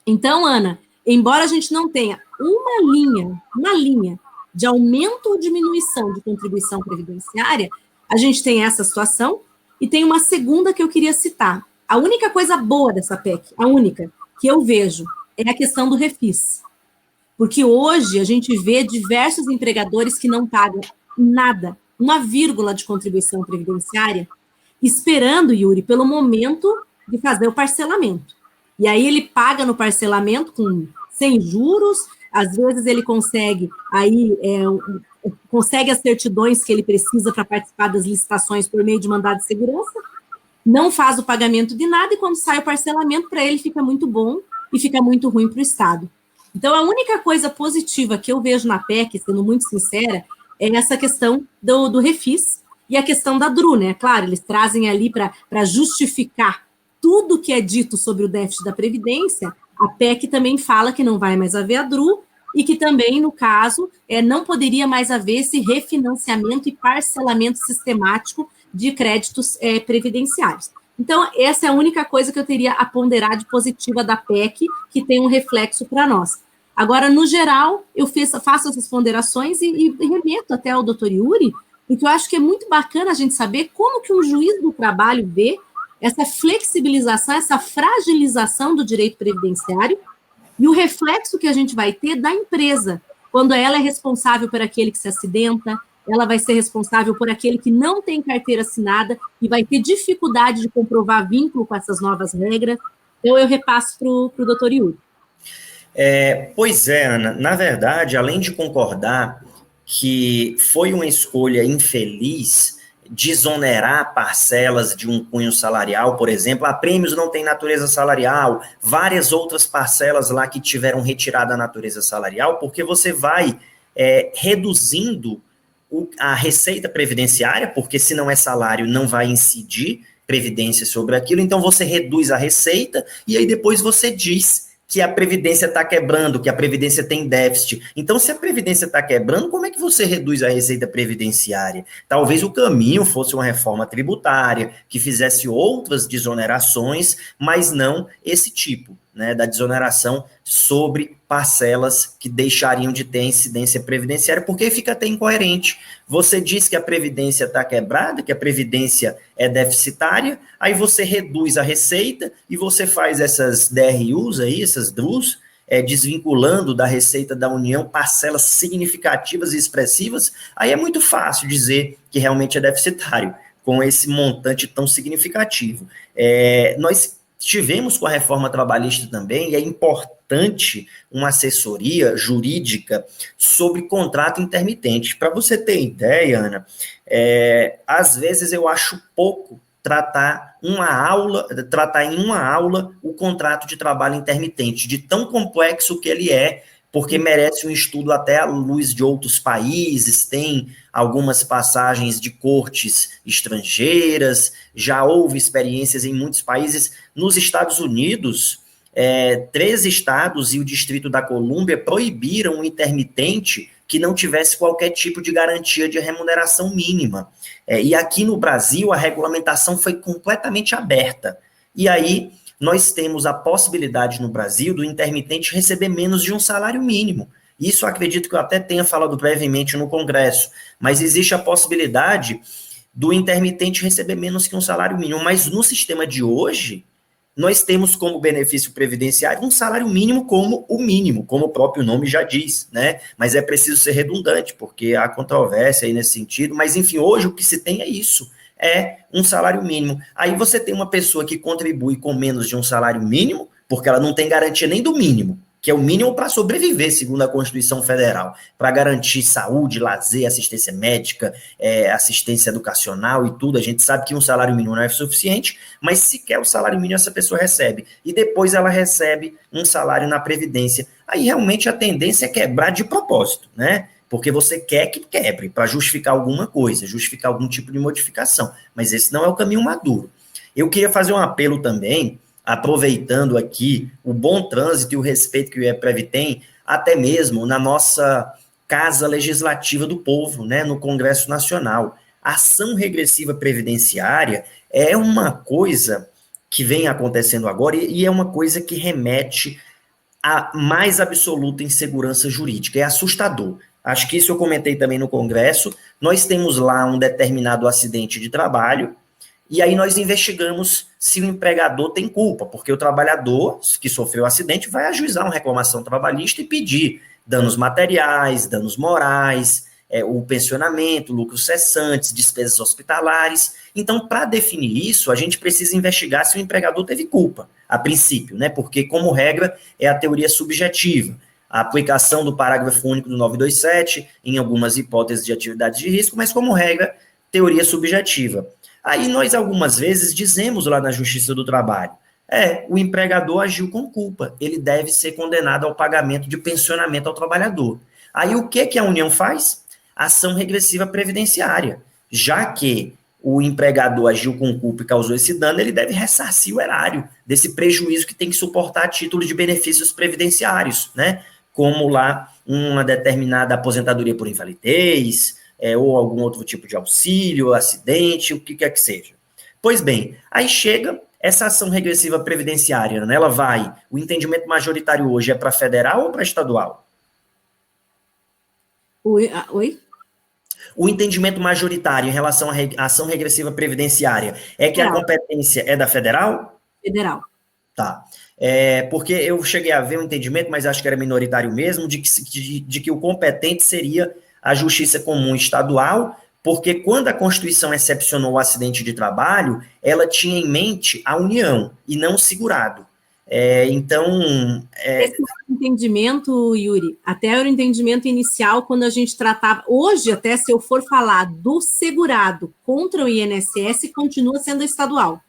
A: Então, Ana, embora a gente não tenha uma linha de aumento ou diminuição de contribuição previdenciária, a gente tem essa situação e tem uma segunda que eu queria citar. A única coisa boa dessa PEC, a única que eu vejo, é a questão do refis. Porque hoje a gente vê diversos empregadores que não pagam nada, uma vírgula de contribuição previdenciária, esperando, Yuri, pelo momento de fazer o parcelamento. E aí ele paga no parcelamento sem juros, às vezes ele consegue as certidões que ele precisa para participar das licitações por meio de mandado de segurança, não faz o pagamento de nada, e quando sai o parcelamento, para ele fica muito bom e fica muito ruim para o Estado. Então, a única coisa positiva que eu vejo na PEC, sendo muito sincera, é essa questão do refis e a questão da DRU, né? Claro, eles trazem ali para justificar tudo que é dito sobre o déficit da Previdência. A PEC também fala que não vai mais haver a DRU e que também, no caso, não poderia mais haver esse refinanciamento e parcelamento sistemático de créditos previdenciários. Então, essa é a única coisa que eu teria a ponderar de positiva da PEC, que tem um reflexo para nós. Agora, no geral, eu faço essas ponderações e remeto até ao doutor Yuri, porque eu acho que é muito bacana a gente saber como que um juiz do trabalho vê essa flexibilização, essa fragilização do direito previdenciário e o reflexo que a gente vai ter da empresa, quando ela é responsável por aquele que se acidenta, ela vai ser responsável por aquele que não tem carteira assinada e vai ter dificuldade de comprovar vínculo com essas novas regras. Então, eu repasso para o doutor Yuri.
B: Pois é, Ana, na verdade, além de concordar que foi uma escolha infeliz desonerar parcelas de um cunho salarial, por exemplo, a prêmios não tem natureza salarial, várias outras parcelas lá que tiveram retirada a natureza salarial, porque você vai reduzindo a receita previdenciária, porque se não é salário, não vai incidir previdência sobre aquilo, então você reduz a receita e aí depois você diz que a Previdência está quebrando, que a Previdência tem déficit. Então, se a Previdência está quebrando, como é que você reduz a receita previdenciária? Talvez o caminho fosse uma reforma tributária, que fizesse outras desonerações, mas não esse tipo, né, da desoneração sobre parcelas que deixariam de ter incidência previdenciária, porque fica até incoerente. Você diz que a Previdência está quebrada, que a Previdência é deficitária, aí você reduz a receita e você faz essas DRUs aí, essas DRUs, desvinculando da receita da União parcelas significativas e expressivas, aí é muito fácil dizer que realmente é deficitário, com esse montante tão significativo. Nós tivemos com a reforma trabalhista também, e é importante uma assessoria jurídica sobre contrato intermitente. Para você ter ideia, Ana, às vezes eu acho pouco tratar em uma aula o contrato de trabalho intermitente, de tão complexo que ele é porque merece um estudo até à luz de outros países, tem algumas passagens de cortes estrangeiras, já houve experiências em muitos países. Nos Estados Unidos, 13 estados e o Distrito da Colômbia proibiram o intermitente que não tivesse qualquer tipo de garantia de remuneração mínima. E aqui no Brasil, a regulamentação foi completamente aberta. E aí, nós temos a possibilidade no Brasil do intermitente receber menos de um salário mínimo. Isso acredito que eu até tenha falado brevemente no Congresso, mas existe a possibilidade do intermitente receber menos que um salário mínimo. Mas no sistema de hoje, nós temos como benefício previdenciário um salário mínimo como o mínimo, como o próprio nome já diz, né? Mas é preciso ser redundante, porque há controvérsia aí nesse sentido, mas enfim, hoje o que se tem é isso, é um salário mínimo. Aí você tem uma pessoa que contribui com menos de um salário mínimo, porque ela não tem garantia nem do mínimo, que é o mínimo para sobreviver, segundo a Constituição Federal, para garantir saúde, lazer, assistência médica, assistência educacional e tudo. A gente sabe que um salário mínimo não é suficiente, mas sequer o salário mínimo essa pessoa recebe. E depois ela recebe um salário na Previdência. Aí realmente a tendência é quebrar de propósito, né? Porque você quer que quebre, para justificar alguma coisa, justificar algum tipo de modificação. Mas esse não é o caminho maduro. Eu queria fazer um apelo também, aproveitando aqui o bom trânsito e o respeito que o IEPREV tem, até mesmo na nossa Casa Legislativa do Povo, né, no Congresso Nacional. A ação regressiva previdenciária é uma coisa que vem acontecendo agora e é uma coisa que remete à mais absoluta insegurança jurídica. É assustador. Acho que isso eu comentei também no Congresso. Nós temos lá um determinado acidente de trabalho, e aí nós investigamos se o empregador tem culpa, porque o trabalhador que sofreu o acidente vai ajuizar uma reclamação trabalhista e pedir danos materiais, danos morais, o pensionamento, lucros cessantes, despesas hospitalares. Então, para definir isso, a gente precisa investigar se o empregador teve culpa, a princípio, né? Porque, como regra, é a teoria subjetiva. A aplicação do parágrafo único do 927 em algumas hipóteses de atividades de risco, mas, como regra, teoria subjetiva. Aí nós, algumas vezes, dizemos lá na Justiça do Trabalho, o empregador agiu com culpa, ele deve ser condenado ao pagamento de pensionamento ao trabalhador. Aí o que a União faz? Ação regressiva previdenciária. Já que o empregador agiu com culpa e causou esse dano, ele deve ressarcir o erário desse prejuízo que tem que suportar a título de benefícios previdenciários, né? Como lá uma determinada aposentadoria por invalidez, ou algum outro tipo de auxílio, acidente, o que quer que seja. Pois bem, aí chega essa ação regressiva previdenciária, né? O entendimento majoritário hoje é para federal ou para estadual?
A: Oi?
B: O entendimento majoritário em relação à ação regressiva previdenciária é que a competência é da federal?
A: Federal.
B: Tá. Porque eu cheguei a ver um entendimento, mas acho que era minoritário mesmo, de que o competente seria a Justiça Comum Estadual, porque quando a Constituição excepcionou o acidente de trabalho, ela tinha em mente a União e não o segurado.
A: Esse entendimento, Yuri, até era o entendimento inicial quando a gente tratava. Hoje, até se eu for falar do segurado contra o INSS, continua sendo estadual.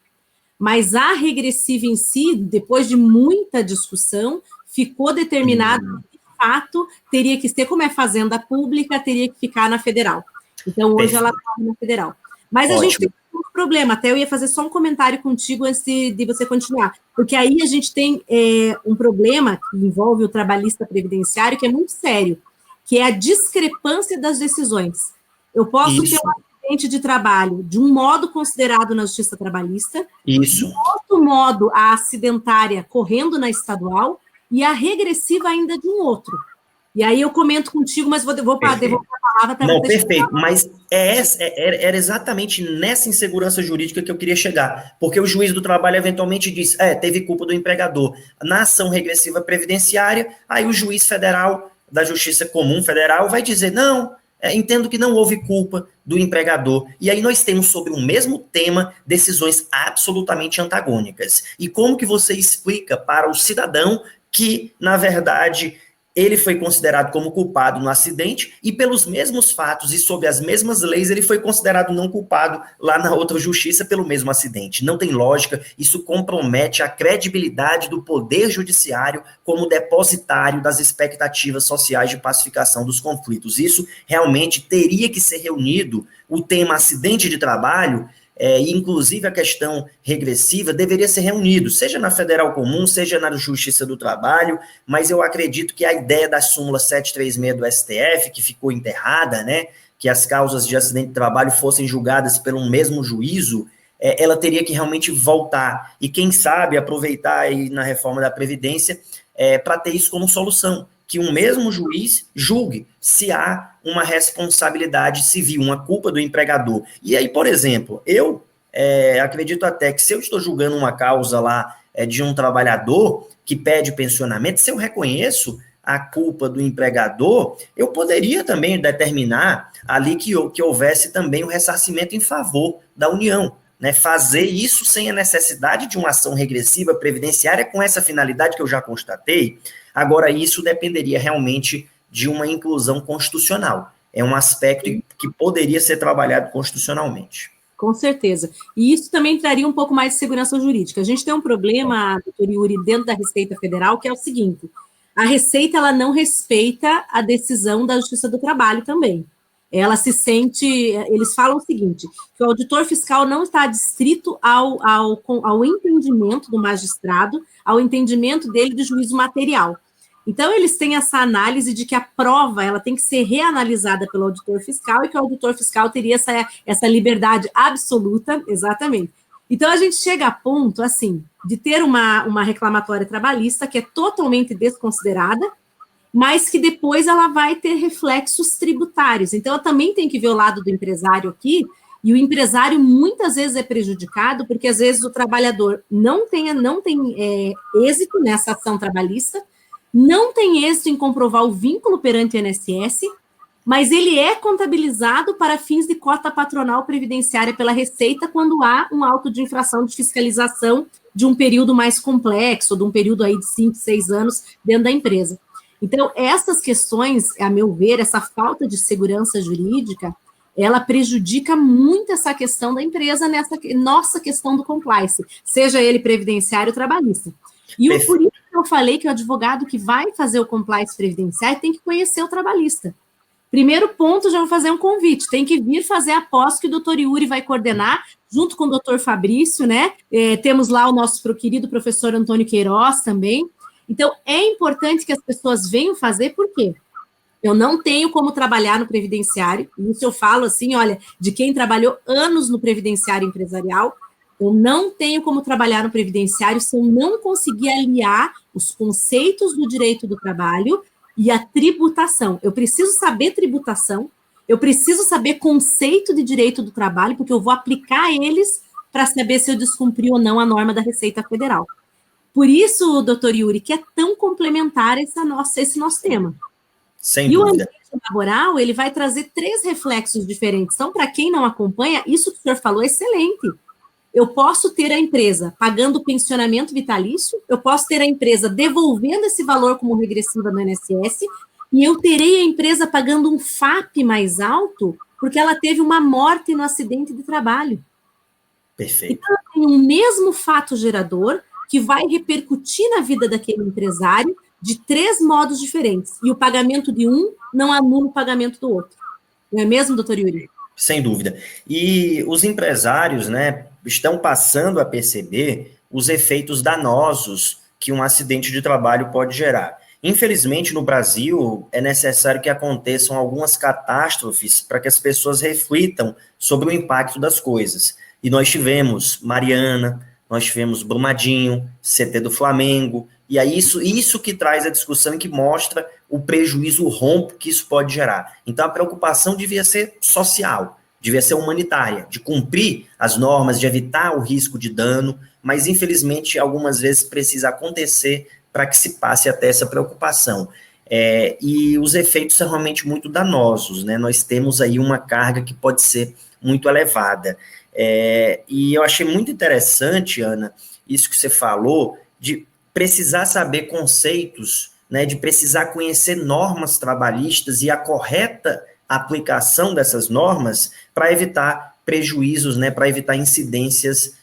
A: Mas a regressiva em si, depois de muita discussão, ficou determinado que, de fato, teria que ser, como é fazenda pública, teria que ficar na federal. Então, hoje ela está na federal. Mas a gente tem um problema, até eu ia fazer só um comentário contigo antes de você continuar, porque aí a gente tem um problema que envolve o trabalhista previdenciário, que é muito sério, que é a discrepância das decisões. Eu posso ter um acidente de trabalho de um modo considerado na Justiça Trabalhista, de outro modo a acidentária correndo na estadual e a regressiva ainda de um outro. E aí eu comento contigo, mas vou devolver a palavra para você.
B: Não, perfeito, mas era exatamente nessa insegurança jurídica que eu queria chegar, porque o juiz do trabalho eventualmente diz, teve culpa do empregador. Na ação regressiva previdenciária, aí o juiz federal, da Justiça Comum Federal, vai dizer, não, entendo que não houve culpa do empregador. E aí nós temos sobre o mesmo tema decisões absolutamente antagônicas. E como que você explica para o cidadão que, na verdade, ele foi considerado como culpado no acidente e pelos mesmos fatos e sob as mesmas leis ele foi considerado não culpado lá na outra justiça pelo mesmo acidente. Não tem lógica, isso compromete a credibilidade do poder judiciário como depositário das expectativas sociais de pacificação dos conflitos. Isso realmente teria que ser reunido, o tema acidente de trabalho, inclusive a questão regressiva, deveria ser reunido, seja na Federal Comum, seja na Justiça do Trabalho, mas eu acredito que a ideia da súmula 736 do STF, que ficou enterrada, né, que as causas de acidente de trabalho fossem julgadas pelo mesmo juízo, ela teria que realmente voltar, e quem sabe aproveitar aí na reforma da Previdência para ter isso como solução, que um mesmo juiz julgue se há uma responsabilidade civil, uma culpa do empregador. E aí, por exemplo, eu acredito até que se eu estou julgando uma causa lá de um trabalhador que pede pensionamento, se eu reconheço a culpa do empregador, eu poderia também determinar ali que houvesse também o ressarcimento em favor da União, né? Fazer isso sem a necessidade de uma ação regressiva previdenciária com essa finalidade que eu já constatei. Agora, isso dependeria realmente de uma inclusão constitucional. É um aspecto que poderia ser trabalhado constitucionalmente.
A: Com certeza. E isso também traria um pouco mais de segurança jurídica. A gente tem um problema, doutor Yuri, dentro da Receita Federal, que é o seguinte: a Receita ela não respeita a decisão da Justiça do Trabalho também. Ela se sente, eles falam o seguinte, que o auditor fiscal não está adstrito ao entendimento do magistrado, ao entendimento dele de juízo material. Então, eles têm essa análise de que a prova ela tem que ser reanalisada pelo auditor fiscal e que o auditor fiscal teria essa liberdade absoluta, exatamente. Então, a gente chega a ponto, assim, de ter uma reclamatória trabalhista que é totalmente desconsiderada, mas que depois ela vai ter reflexos tributários. Então, eu também tenho que ver o lado do empresário aqui, e o empresário muitas vezes é prejudicado, porque às vezes o trabalhador não tem êxito nessa ação trabalhista, não tem êxito em comprovar o vínculo perante o INSS, mas ele é contabilizado para fins de cota patronal previdenciária pela Receita quando há um auto de infração de fiscalização de um período mais complexo, de um período aí de 5, 6 anos dentro da empresa. Então, essas questões, a meu ver, essa falta de segurança jurídica, ela prejudica muito essa questão da empresa nessa nossa questão do compliance, seja ele previdenciário ou trabalhista. E por isso que eu falei que o advogado que vai fazer o compliance previdenciário tem que conhecer o trabalhista. Primeiro ponto, já vou fazer um convite, tem que vir fazer a pós que o doutor Yuri vai coordenar, junto com o doutor Fabrício, né? Temos lá o nosso querido professor Antônio Queiroz também. Então, é importante que as pessoas venham fazer, por quê? Eu não tenho como trabalhar no previdenciário, e isso eu falo assim, olha, de quem trabalhou anos no previdenciário empresarial, eu não tenho como trabalhar no previdenciário se eu não conseguir aliar os conceitos do direito do trabalho e a tributação. Eu preciso saber tributação, eu preciso saber conceito de direito do trabalho, porque eu vou aplicar eles para saber se eu descumpri ou não a norma da Receita Federal. Por isso, doutor Yuri, que é tão complementar esse nosso tema.
B: Sem dúvida.
A: O ambiente laboral, ele vai trazer 3 reflexos diferentes. Então, para quem não acompanha, isso que o senhor falou é excelente. Eu posso ter a empresa pagando pensionamento vitalício, eu posso ter a empresa devolvendo esse valor como regressiva no INSS, e eu terei a empresa pagando um FAP mais alto, porque ela teve uma morte no acidente de trabalho.
B: Perfeito.
A: Então, eu tenho um mesmo fato gerador que vai repercutir na vida daquele empresário de 3 modos diferentes. E o pagamento de um não anula o pagamento do outro. Não é mesmo, doutor Yuri?
B: Sem dúvida. E os empresários, né, estão passando a perceber os efeitos danosos que um acidente de trabalho pode gerar. Infelizmente, no Brasil, é necessário que aconteçam algumas catástrofes para que as pessoas reflitam sobre o impacto das coisas. E nós tivemos Mariana, nós tivemos Brumadinho, CT do Flamengo, e é isso que traz a discussão e que mostra o prejuízo, o rombo que isso pode gerar. Então, a preocupação devia ser social, devia ser humanitária, de cumprir as normas, de evitar o risco de dano, mas, infelizmente, algumas vezes precisa acontecer para que se passe até essa preocupação. E os efeitos são realmente muito danosos, né? Nós temos aí uma carga que pode ser muito elevada. E eu achei muito interessante, Ana, isso que você falou, de precisar saber conceitos, né, de precisar conhecer normas trabalhistas e a correta aplicação dessas normas para evitar prejuízos, né, para evitar incidências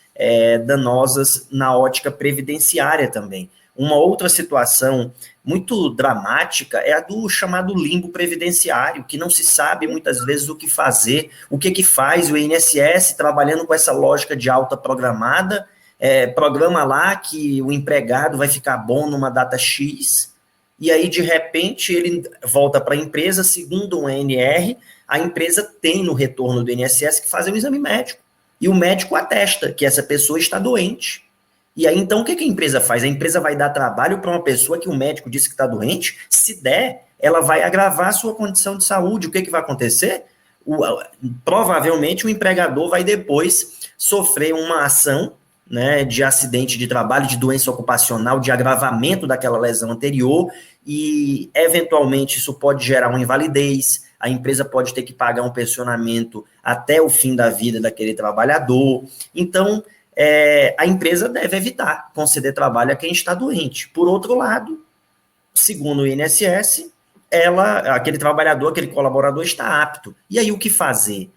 B: danosas na ótica previdenciária também. Uma outra situação muito dramática é a do chamado limbo previdenciário, que não se sabe muitas vezes o que fazer, o que faz o INSS trabalhando com essa lógica de alta programada, programa lá que o empregado vai ficar bom numa data X, e aí de repente ele volta para a empresa, segundo um ENR, a empresa tem no retorno do INSS que fazer um exame médico, e o médico atesta que essa pessoa está doente. E aí, então, o que a empresa faz? A empresa vai dar trabalho para uma pessoa que o médico disse que está doente? Se der, ela vai agravar a sua condição de saúde. O que vai acontecer? Provavelmente o empregador vai depois sofrer uma ação, né, de acidente de trabalho, de doença ocupacional, de agravamento daquela lesão anterior, e, eventualmente, isso pode gerar uma invalidez, a empresa pode ter que pagar um pensionamento até o fim da vida daquele trabalhador. Então, a empresa deve evitar conceder trabalho a quem está doente. Por outro lado, segundo o INSS, aquele trabalhador, aquele colaborador está apto. E aí o que fazer?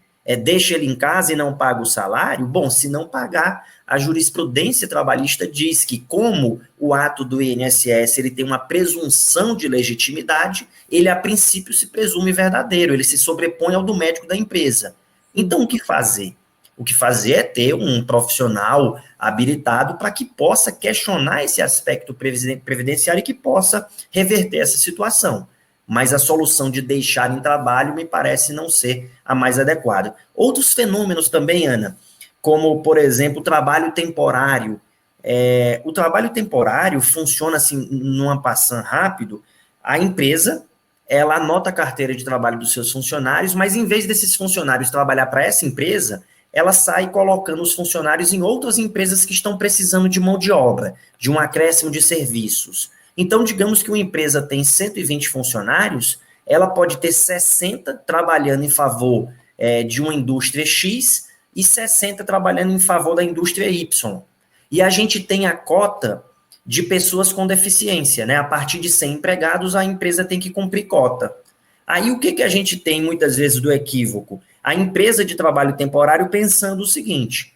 B: Deixa ele em casa e não paga o salário? Bom, se não pagar, a jurisprudência trabalhista diz que, como o ato do INSS ele tem uma presunção de legitimidade, ele a princípio se presume verdadeiro, ele se sobrepõe ao do médico da empresa. Então, o que fazer? O que fazer é ter um profissional habilitado para que possa questionar esse aspecto previdenciário e que possa reverter essa situação. Mas a solução de deixar em trabalho me parece não ser a mais adequada. Outros fenômenos também, Ana, como, por exemplo, o trabalho temporário. O trabalho temporário funciona assim, numa passão rápido, a empresa, ela anota a carteira de trabalho dos seus funcionários, mas em vez desses funcionários trabalhar para essa empresa, ela sai colocando os funcionários em outras empresas que estão precisando de mão de obra, de um acréscimo de serviços. Então, digamos que uma empresa tem 120 funcionários, ela pode ter 60 trabalhando em favor de uma indústria X e 60 trabalhando em favor da indústria Y. E a gente tem a cota de pessoas com deficiência, né? A partir de 100 empregados, a empresa tem que cumprir cota. Aí, o que a gente tem muitas vezes do equívoco? A empresa de trabalho temporário pensando o seguinte: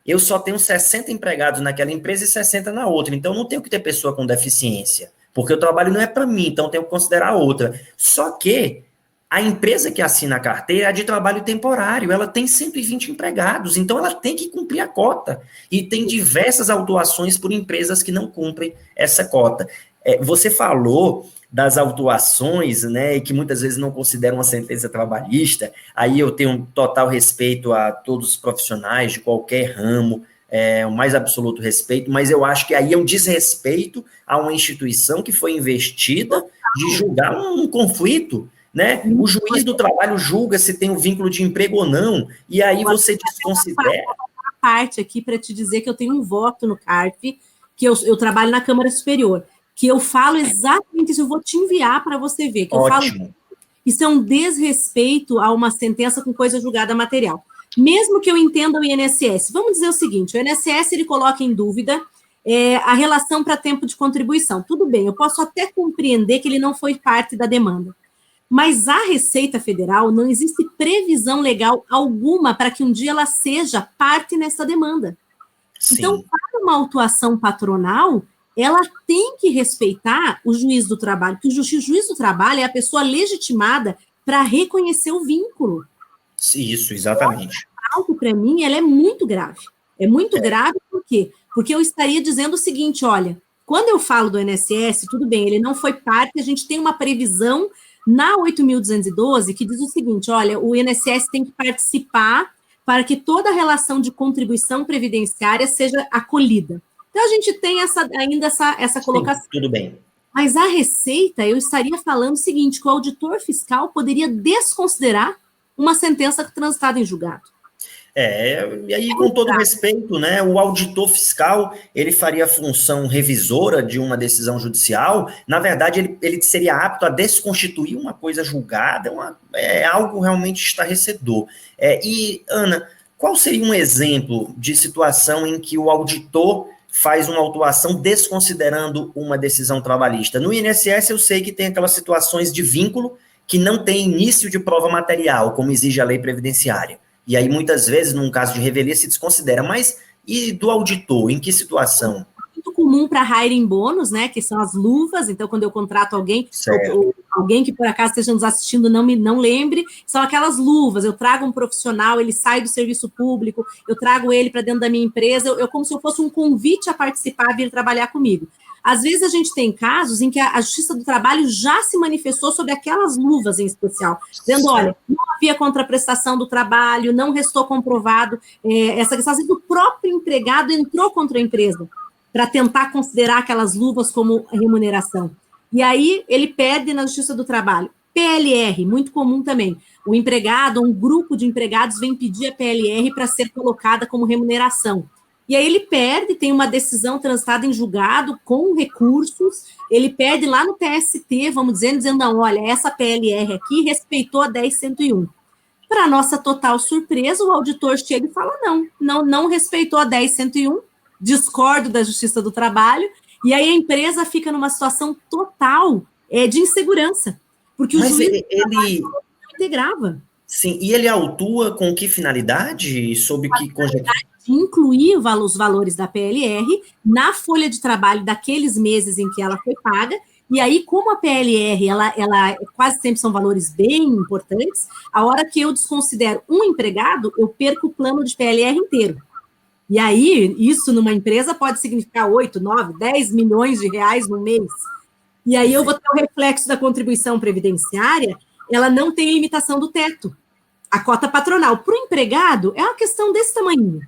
B: eu só tenho 60 empregados naquela empresa e 60 na outra, então não tenho que ter pessoa com deficiência, porque o trabalho não é para mim, então tenho que considerar outra. Só que a empresa que assina a carteira é de trabalho temporário, ela tem 120 empregados, então ela tem que cumprir a cota, e tem diversas autuações por empresas que não cumprem essa cota. Você falou das autuações, né, e que muitas vezes não consideram uma sentença trabalhista. Aí eu tenho um total respeito a todos os profissionais de qualquer ramo, o mais absoluto respeito, mas eu acho que aí é um desrespeito a uma instituição que foi investida de julgar um conflito, né? O juiz do trabalho julga se tem um vínculo de emprego ou não, e aí você desconsidera.
A: Parte aqui para te dizer que eu tenho um voto no CARF, que eu trabalho na Câmara Superior, que eu falo exatamente isso, eu vou te enviar para você ver. Que
B: Ótimo.
A: Eu falo, isso é um desrespeito a uma sentença com coisa julgada material. Mesmo que eu entenda o INSS, vamos dizer o seguinte: o INSS ele coloca em dúvida a relação para tempo de contribuição. Tudo bem, eu posso até compreender que ele não foi parte da demanda. Mas a Receita Federal não existe previsão legal alguma para que um dia ela seja parte nessa demanda.
B: Sim.
A: Então, para uma autuação patronal, ela tem que respeitar o juiz do trabalho, porque o juiz do trabalho é a pessoa legitimada para reconhecer o vínculo.
B: Isso, exatamente.
A: Algo, para mim, ela é muito grave. É muito grave por quê? Porque eu estaria dizendo o seguinte: olha, quando eu falo do INSS, tudo bem, ele não foi parte, a gente tem uma previsão na 8.212 que diz o seguinte: olha, o INSS tem que participar para que toda a relação de contribuição previdenciária seja acolhida. Então, a gente tem ainda essa colocação.
B: Sim, tudo bem.
A: Mas a Receita, eu estaria falando o seguinte: que o auditor fiscal poderia desconsiderar uma sentença transitada em julgado.
B: E aí, com todo respeito, né, o auditor fiscal, ele faria a função revisora de uma decisão judicial. Na verdade, ele seria apto a desconstituir uma coisa julgada, algo realmente estarrecedor. E, Ana, qual seria um exemplo de situação em que o auditor faz uma autuação desconsiderando uma decisão trabalhista. No INSS, eu sei que tem aquelas situações de vínculo que não tem início de prova material, como exige a lei previdenciária. E aí, muitas vezes, num caso de revelia, se desconsidera. Mas e do auditor, em que situação?
A: Muito comum para hiring bônus, né, que são as luvas. Então, quando eu contrato alguém, ou alguém que por acaso esteja nos assistindo não lembre, são aquelas luvas. Eu trago um profissional, ele sai do serviço público, eu trago ele para dentro da minha empresa, eu como se eu fosse um convite a participar, vir trabalhar comigo. Às vezes a gente tem casos em que a Justiça do Trabalho já se manifestou sobre aquelas luvas em especial, dizendo, olha, não havia contraprestação do trabalho, não restou comprovado essa questão, às vezes o próprio empregado entrou contra a empresa para tentar considerar aquelas luvas como remuneração. E aí ele pede na Justiça do Trabalho. PLR, muito comum também. O empregado, um grupo de empregados vem pedir a PLR para ser colocada como remuneração. E aí ele perde, tem uma decisão transitada em julgado com recursos, ele perde lá no TST, vamos dizer, dizendo, não, olha, essa PLR aqui respeitou a 10.101. Para nossa total surpresa, o auditor chega e fala, não respeitou a 10.101, discordo da Justiça do Trabalho, e aí a empresa fica numa situação total de insegurança, porque o juiz não integrava.
B: Sim, e ele autua com que finalidade? Sob que conjectura?
A: De incluir os valores da PLR na folha de trabalho daqueles meses em que ela foi paga, e aí, como a PLR, ela quase sempre são valores bem importantes, a hora que eu desconsidero um empregado, eu perco o plano de PLR inteiro. E aí, isso numa empresa pode significar 8, 9, 10 milhões de reais no mês. E aí eu vou ter o reflexo da contribuição previdenciária, ela não tem limitação do teto. A cota patronal para o empregado é uma questão desse tamanho.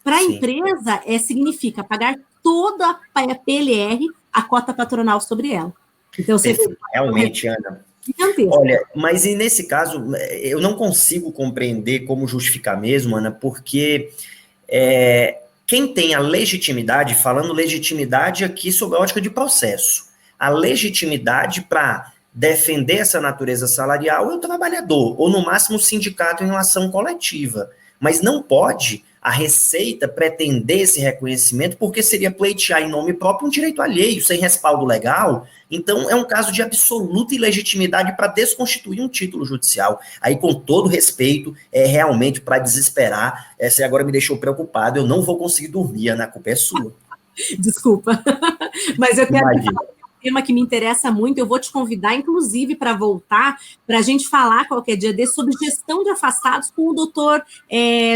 A: Para a empresa, significa pagar toda a PLR, a cota patronal sobre ela. Então, você
B: realmente, Ana.
A: Gigantesco.
B: Olha, mas e nesse caso, eu não consigo compreender como justificar mesmo, Ana, porque quem tem a legitimidade, falando legitimidade aqui sob a ótica de processo, a legitimidade para defender essa natureza salarial é o trabalhador, ou no máximo o sindicato em uma ação coletiva. Mas não pode a Receita pretender esse reconhecimento porque seria pleitear em nome próprio um direito alheio, sem respaldo legal. Então, é um caso de absoluta ilegitimidade para desconstituir um título judicial. Aí, com todo respeito, é realmente para desesperar. Essa agora me deixou preocupado. Eu não vou conseguir dormir, Ana, a culpa é sua.
A: Desculpa. Mas eu quero falar um tema que me interessa muito. Eu vou te convidar, inclusive, para voltar, para a gente falar qualquer dia desse sobre gestão de afastados com o doutor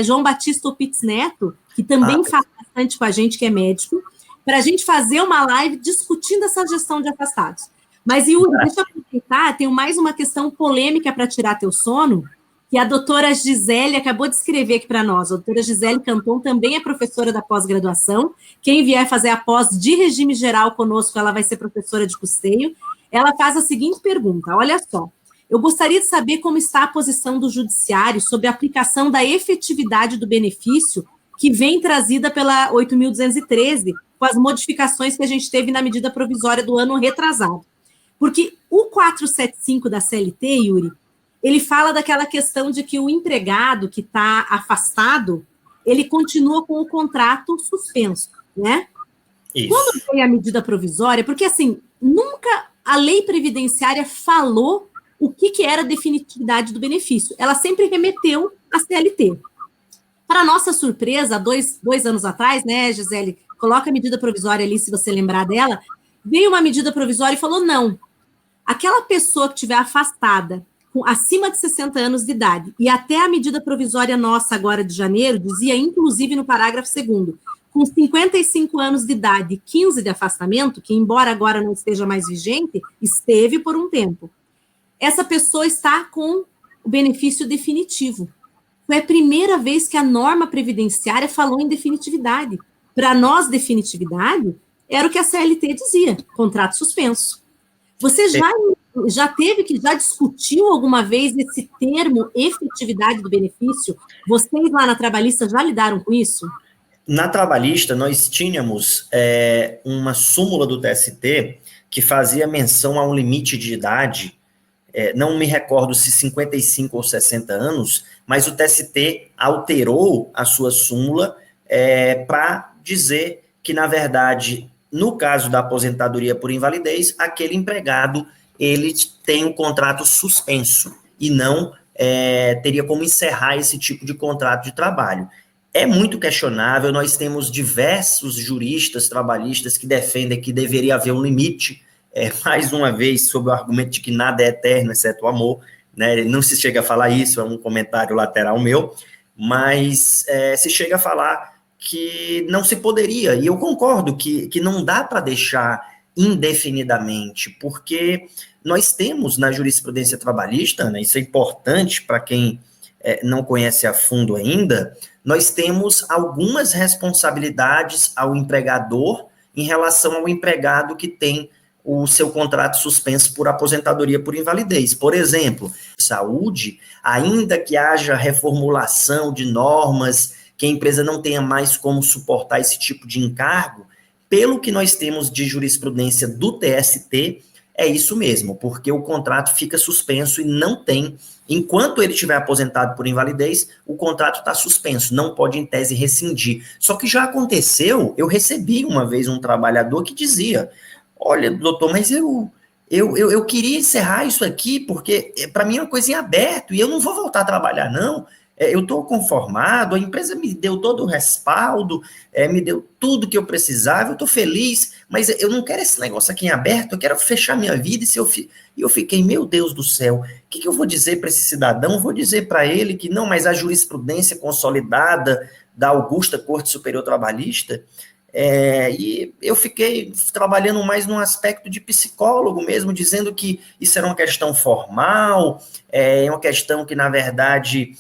A: João Batista Opitz Neto, que também fala bastante com a gente, que é médico, para a gente fazer uma live discutindo essa gestão de afastados. Mas, Yuri, deixa eu aproveitar, tenho mais uma questão polêmica para tirar teu sono, que a doutora Gisele acabou de escrever aqui para nós. A doutora Gisele Canton também é professora da pós-graduação. Quem vier fazer a pós de regime geral conosco, ela vai ser professora de custeio. Ela faz a seguinte pergunta, olha só. Eu gostaria de saber como está a posição do judiciário sobre a aplicação da efetividade do benefício que vem trazida pela 8.213, com as modificações que a gente teve na medida provisória do ano retrasado. Porque o 475 da CLT, Yuri, ele fala daquela questão de que o empregado que está afastado, ele continua com o contrato suspenso, né? Isso. Quando veio a medida provisória, porque assim, nunca a lei previdenciária falou o que era a definitividade do benefício. Ela sempre remeteu à CLT. Para nossa surpresa, dois anos atrás, né, Gisele, coloca a medida provisória ali, se você lembrar dela, veio uma medida provisória e falou, não, aquela pessoa que estiver afastada acima de 60 anos de idade, e até a medida provisória nossa agora de janeiro, dizia, inclusive no parágrafo 2º, com 55 anos de idade, 15 de afastamento, que embora agora não esteja mais vigente, esteve por um tempo. Essa pessoa está com o benefício definitivo. Foi a primeira vez que a norma previdenciária falou em definitividade. Para nós, definitividade era o que a CLT dizia, contrato suspenso. Você já discutiu alguma vez esse termo efetividade do benefício? Vocês lá na Trabalhista já lidaram com isso?
B: Na Trabalhista, nós tínhamos uma súmula do TST que fazia menção a um limite de idade, não me recordo se 55 ou 60 anos, mas o TST alterou a sua súmula para dizer que, na verdade, no caso da aposentadoria por invalidez, aquele empregado ele tem um contrato suspenso e não teria como encerrar esse tipo de contrato de trabalho. É muito questionável, nós temos diversos juristas trabalhistas que defendem que deveria haver um limite, mais uma vez, sob o argumento de que nada é eterno, exceto o amor, né? Não se chega a falar isso, é um comentário lateral meu, mas se chega a falar que não se poderia, e eu concordo que não dá para deixar indefinidamente, porque nós temos na jurisprudência trabalhista, né, isso é importante para quem não conhece a fundo ainda, nós temos algumas responsabilidades ao empregador em relação ao empregado que tem o seu contrato suspenso por aposentadoria por invalidez. Por exemplo, saúde, ainda que haja reformulação de normas, que a empresa não tenha mais como suportar esse tipo de encargo, pelo que nós temos de jurisprudência do TST, é isso mesmo, porque o contrato fica suspenso e não tem, enquanto ele estiver aposentado por invalidez, o contrato está suspenso, não pode em tese rescindir. Só que já aconteceu, eu recebi uma vez um trabalhador que dizia, olha, doutor, mas eu queria encerrar isso aqui, porque para mim é uma coisa em aberto, e eu não vou voltar a trabalhar, não. Eu estou conformado, a empresa me deu todo o respaldo, me deu tudo que eu precisava, eu estou feliz, mas eu não quero esse negócio aqui em aberto, eu quero fechar minha vida, e eu fiquei, meu Deus do céu, o que eu vou dizer para esse cidadão? Vou dizer para ele que não, mas a jurisprudência consolidada da Augusta Corte Superior Trabalhista, e eu fiquei trabalhando mais num aspecto de psicólogo mesmo, dizendo que isso era uma questão formal, uma questão que, na verdade,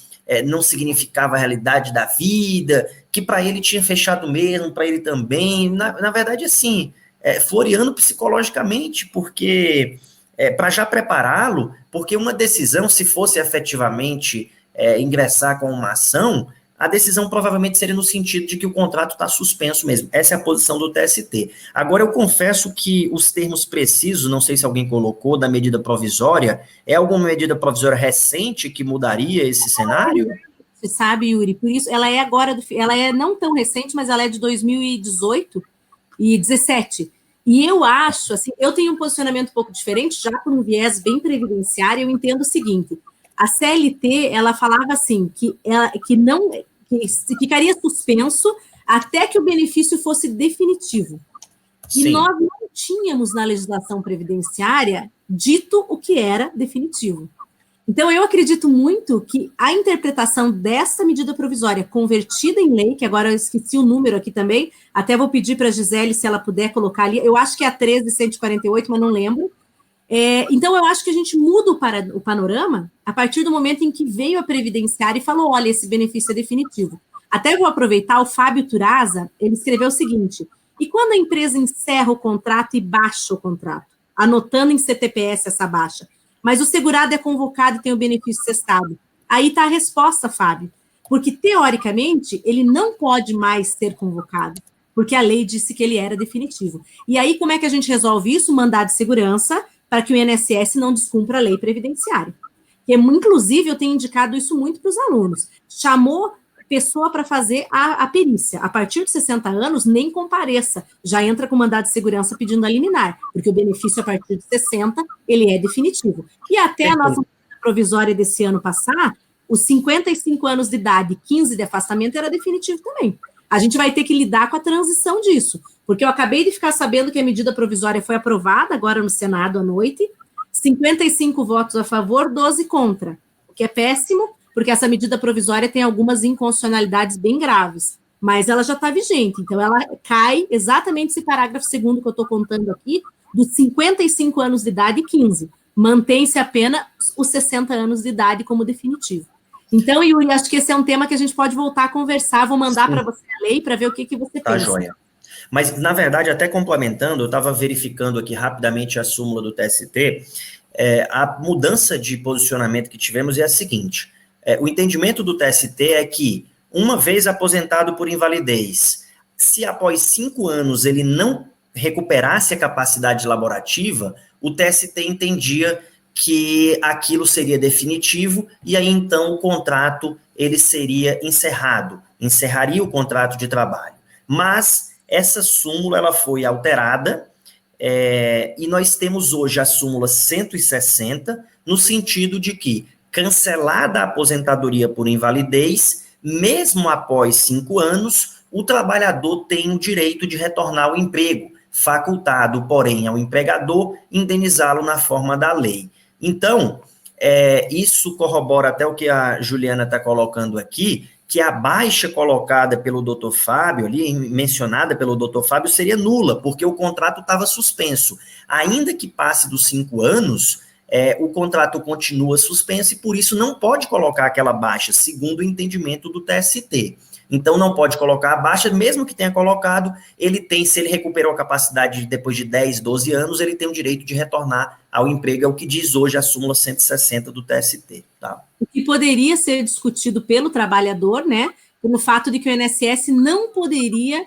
B: não significava a realidade da vida, que para ele tinha fechado mesmo, para ele também, na verdade, assim, floreando psicologicamente, porque, para já prepará-lo, porque uma decisão, se fosse efetivamente ingressar com uma ação, a decisão provavelmente seria no sentido de que o contrato está suspenso mesmo. Essa é a posição do TST. Agora, eu confesso que os termos precisos, não sei se alguém colocou, da medida provisória, é alguma medida provisória recente que mudaria esse cenário?
A: Você sabe, Yuri, por isso, ela é agora, ela é não tão recente, mas ela é de 2018 e 17. E eu acho, assim, eu tenho um posicionamento um pouco diferente, já por um viés bem previdenciário, eu entendo o seguinte, a CLT, ela falava assim, que ficaria suspenso até que o benefício fosse definitivo.
B: Sim.
A: E nós não tínhamos na legislação previdenciária dito o que era definitivo. Então, eu acredito muito que a interpretação dessa medida provisória convertida em lei, que agora eu esqueci o número aqui também, até vou pedir para a Gisele se ela puder colocar ali, eu acho que é a 13.148, mas não lembro. Então, eu acho que a gente muda o panorama a partir do momento em que veio a previdenciária e falou, olha, esse benefício é definitivo. Até vou aproveitar, o Fábio Turaza, ele escreveu o seguinte, e quando a empresa encerra o contrato e baixa o contrato, anotando em CTPS essa baixa, mas o segurado é convocado e tem o benefício cessado, aí está a resposta, Fábio, porque, teoricamente, ele não pode mais ser convocado, porque a lei disse que ele era definitivo. E aí, como é que a gente resolve isso? Mandado de segurança, para que o INSS não descumpra a lei previdenciária. Inclusive, eu tenho indicado isso muito para os alunos. Chamou pessoa para fazer a perícia. A partir de 60 anos, nem compareça. Já entra com mandado de segurança pedindo a liminar, porque o benefício a partir de 60, ele é definitivo. E até a nossa provisória desse ano passar, os 55 anos de idade, 15 de afastamento, era definitivo também. A gente vai ter que lidar com a transição disso, porque eu acabei de ficar sabendo que a medida provisória foi aprovada agora no Senado à noite, 55 votos a favor, 12 contra, o que é péssimo, porque essa medida provisória tem algumas inconstitucionalidades bem graves, mas ela já está vigente, então ela cai exatamente esse parágrafo 2º que eu estou contando aqui, dos 55 anos de idade e 15, mantém-se apenas os 60 anos de idade como definitivo. Então, Yuri, acho que esse é um tema que a gente pode voltar a conversar, vou mandar para você a lei para ver o que você pensa.
B: Tá, joia. Mas, na verdade, até complementando, eu estava verificando aqui rapidamente a súmula do TST, a mudança de posicionamento que tivemos é a seguinte, o entendimento do TST é que, uma vez aposentado por invalidez, se após 5 anos ele não recuperasse a capacidade laborativa, o TST entendia que aquilo seria definitivo e aí então o contrato ele seria encerrado, encerraria o contrato de trabalho. Mas essa súmula ela foi alterada, e nós temos hoje a súmula 160, no sentido de que, cancelada a aposentadoria por invalidez, mesmo após 5 anos, o trabalhador tem o direito de retornar ao emprego, facultado, porém, ao empregador indenizá-lo na forma da lei. Então, isso corrobora até o que a Juliana está colocando aqui, que a baixa colocada pelo doutor Fábio, ali, mencionada pelo doutor Fábio, seria nula, porque o contrato estava suspenso. Ainda que passe dos 5 anos, o contrato continua suspenso e, por isso, não pode colocar aquela baixa, segundo o entendimento do TST. Então, não pode colocar a baixa, mesmo que tenha colocado, ele tem, se ele recuperou a capacidade depois de 10, 12 anos, ele tem o direito de retornar ao emprego, é o que diz hoje a súmula 160 do TST. Tá?
A: O que poderia ser discutido pelo trabalhador, né, pelo fato de que o INSS não poderia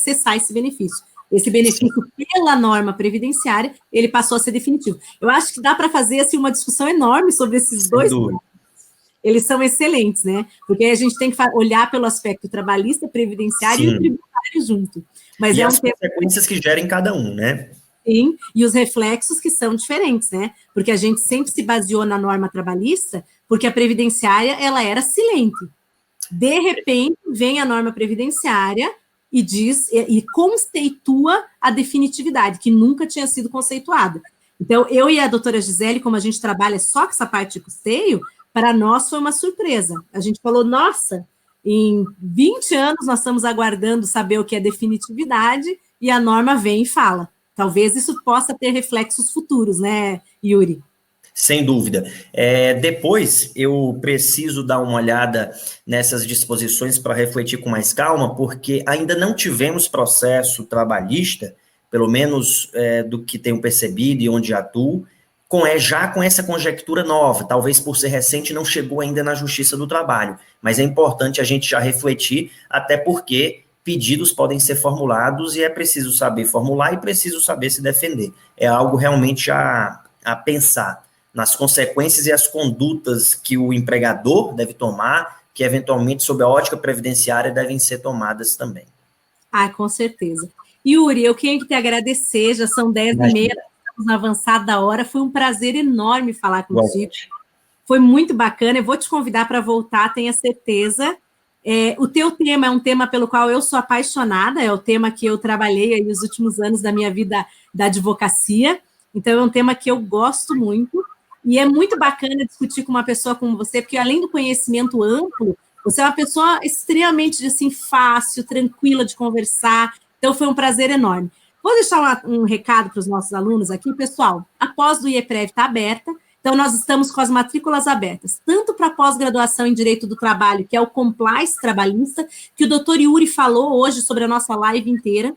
A: cessar esse benefício. Esse benefício, pela norma previdenciária, ele passou a ser definitivo. Eu acho que dá para fazer assim, uma discussão enorme sobre esses dois pontos. Eles são excelentes, né? Porque a gente tem que olhar pelo aspecto trabalhista, previdenciário e tributário junto. Mas
B: e as consequências que gerem cada um, né?
A: Sim, e os reflexos que são diferentes, né? Porque a gente sempre se baseou na norma trabalhista, porque a previdenciária, ela era silente. De repente, vem a norma previdenciária e diz, e conceitua a definitividade, que nunca tinha sido conceituada. Então, eu e a doutora Gisele, como a gente trabalha só com essa parte de custeio, para nós foi uma surpresa. A gente falou, nossa, em 20 anos nós estamos aguardando saber o que é definitividade, e a norma vem e fala. Talvez isso possa ter reflexos futuros, né, Yuri?
B: Sem dúvida. Depois, eu preciso dar uma olhada nessas disposições para refletir com mais calma, porque ainda não tivemos processo trabalhista, pelo menos do que tenho percebido e onde atuo, já com essa conjectura nova, talvez por ser recente não chegou ainda na Justiça do Trabalho, mas é importante a gente já refletir, até porque pedidos podem ser formulados e é preciso saber formular e preciso saber se defender. É algo realmente a pensar nas consequências e as condutas que o empregador deve tomar, que eventualmente, sob a ótica previdenciária, devem ser tomadas também.
A: Ah, com certeza. Yuri, eu queria te agradecer, já são 10h30, estamos na avançada hora, foi um prazer enorme falar contigo. Foi muito bacana, eu vou te convidar para voltar, tenha certeza. O teu tema é um tema pelo qual eu sou apaixonada, é o tema que eu trabalhei aí nos últimos anos da minha vida da advocacia, então é um tema que eu gosto muito, e é muito bacana discutir com uma pessoa como você, porque além do conhecimento amplo, você é uma pessoa extremamente assim, fácil, tranquila de conversar, então foi um prazer enorme. Vou deixar um recado para os nossos alunos aqui, pessoal, a pós do IEPREV está aberta, então nós estamos com as matrículas abertas, tanto para pós-graduação em Direito do Trabalho, que é o Compliance Trabalhista, que o doutor Yuri falou hoje sobre a nossa live inteira.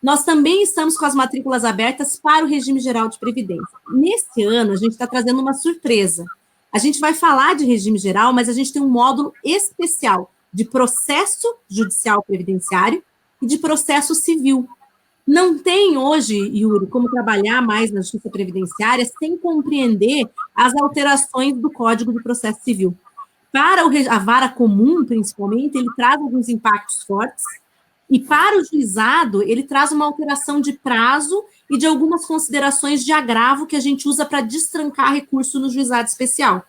A: Nós também estamos com as matrículas abertas para o regime geral de previdência. Nesse ano, a gente está trazendo uma surpresa. A gente vai falar de regime geral, mas a gente tem um módulo especial de processo judicial previdenciário e de processo civil. Não tem hoje, Yuri, como trabalhar mais na justiça previdenciária sem compreender as alterações do Código de Processo Civil. Para a vara comum, principalmente, ele traz alguns impactos fortes, e para o juizado, ele traz uma alteração de prazo e de algumas considerações de agravo que a gente usa para destrancar recurso no juizado especial.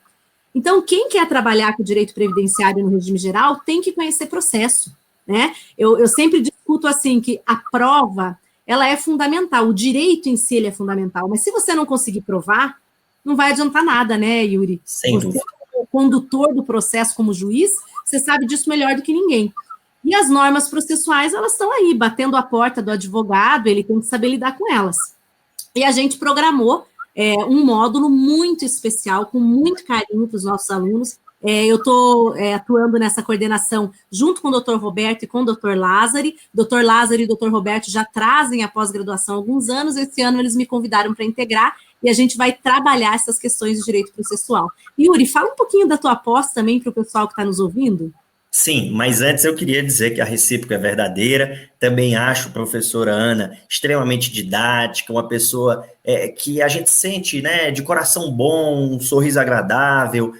A: Então, quem quer trabalhar com direito previdenciário no regime geral tem que conhecer processo, né? Eu sempre discuto assim que a prova, ela é fundamental, o direito em si ele é fundamental, mas se você não conseguir provar, não vai adiantar nada, né, Yuri?
B: Sem dúvida.
A: Você, como condutor do processo como juiz, você sabe disso melhor do que ninguém. E as normas processuais, elas estão aí, batendo a porta do advogado, ele tem que saber lidar com elas. E a gente programou um módulo muito especial, com muito carinho para os nossos alunos. Eu estou atuando nessa coordenação junto com o Dr. Roberto e com o Dr. Lázari. Dr. Lázari e Dr. Roberto já trazem a pós-graduação há alguns anos, esse ano eles me convidaram para integrar, e a gente vai trabalhar essas questões de direito processual. Yuri, fala um pouquinho da tua pós também para o pessoal que está nos ouvindo.
B: Sim, mas antes eu queria dizer que a recíproca é verdadeira, também acho a professora Ana extremamente didática, uma pessoa que a gente sente, né, de coração bom, um sorriso agradável,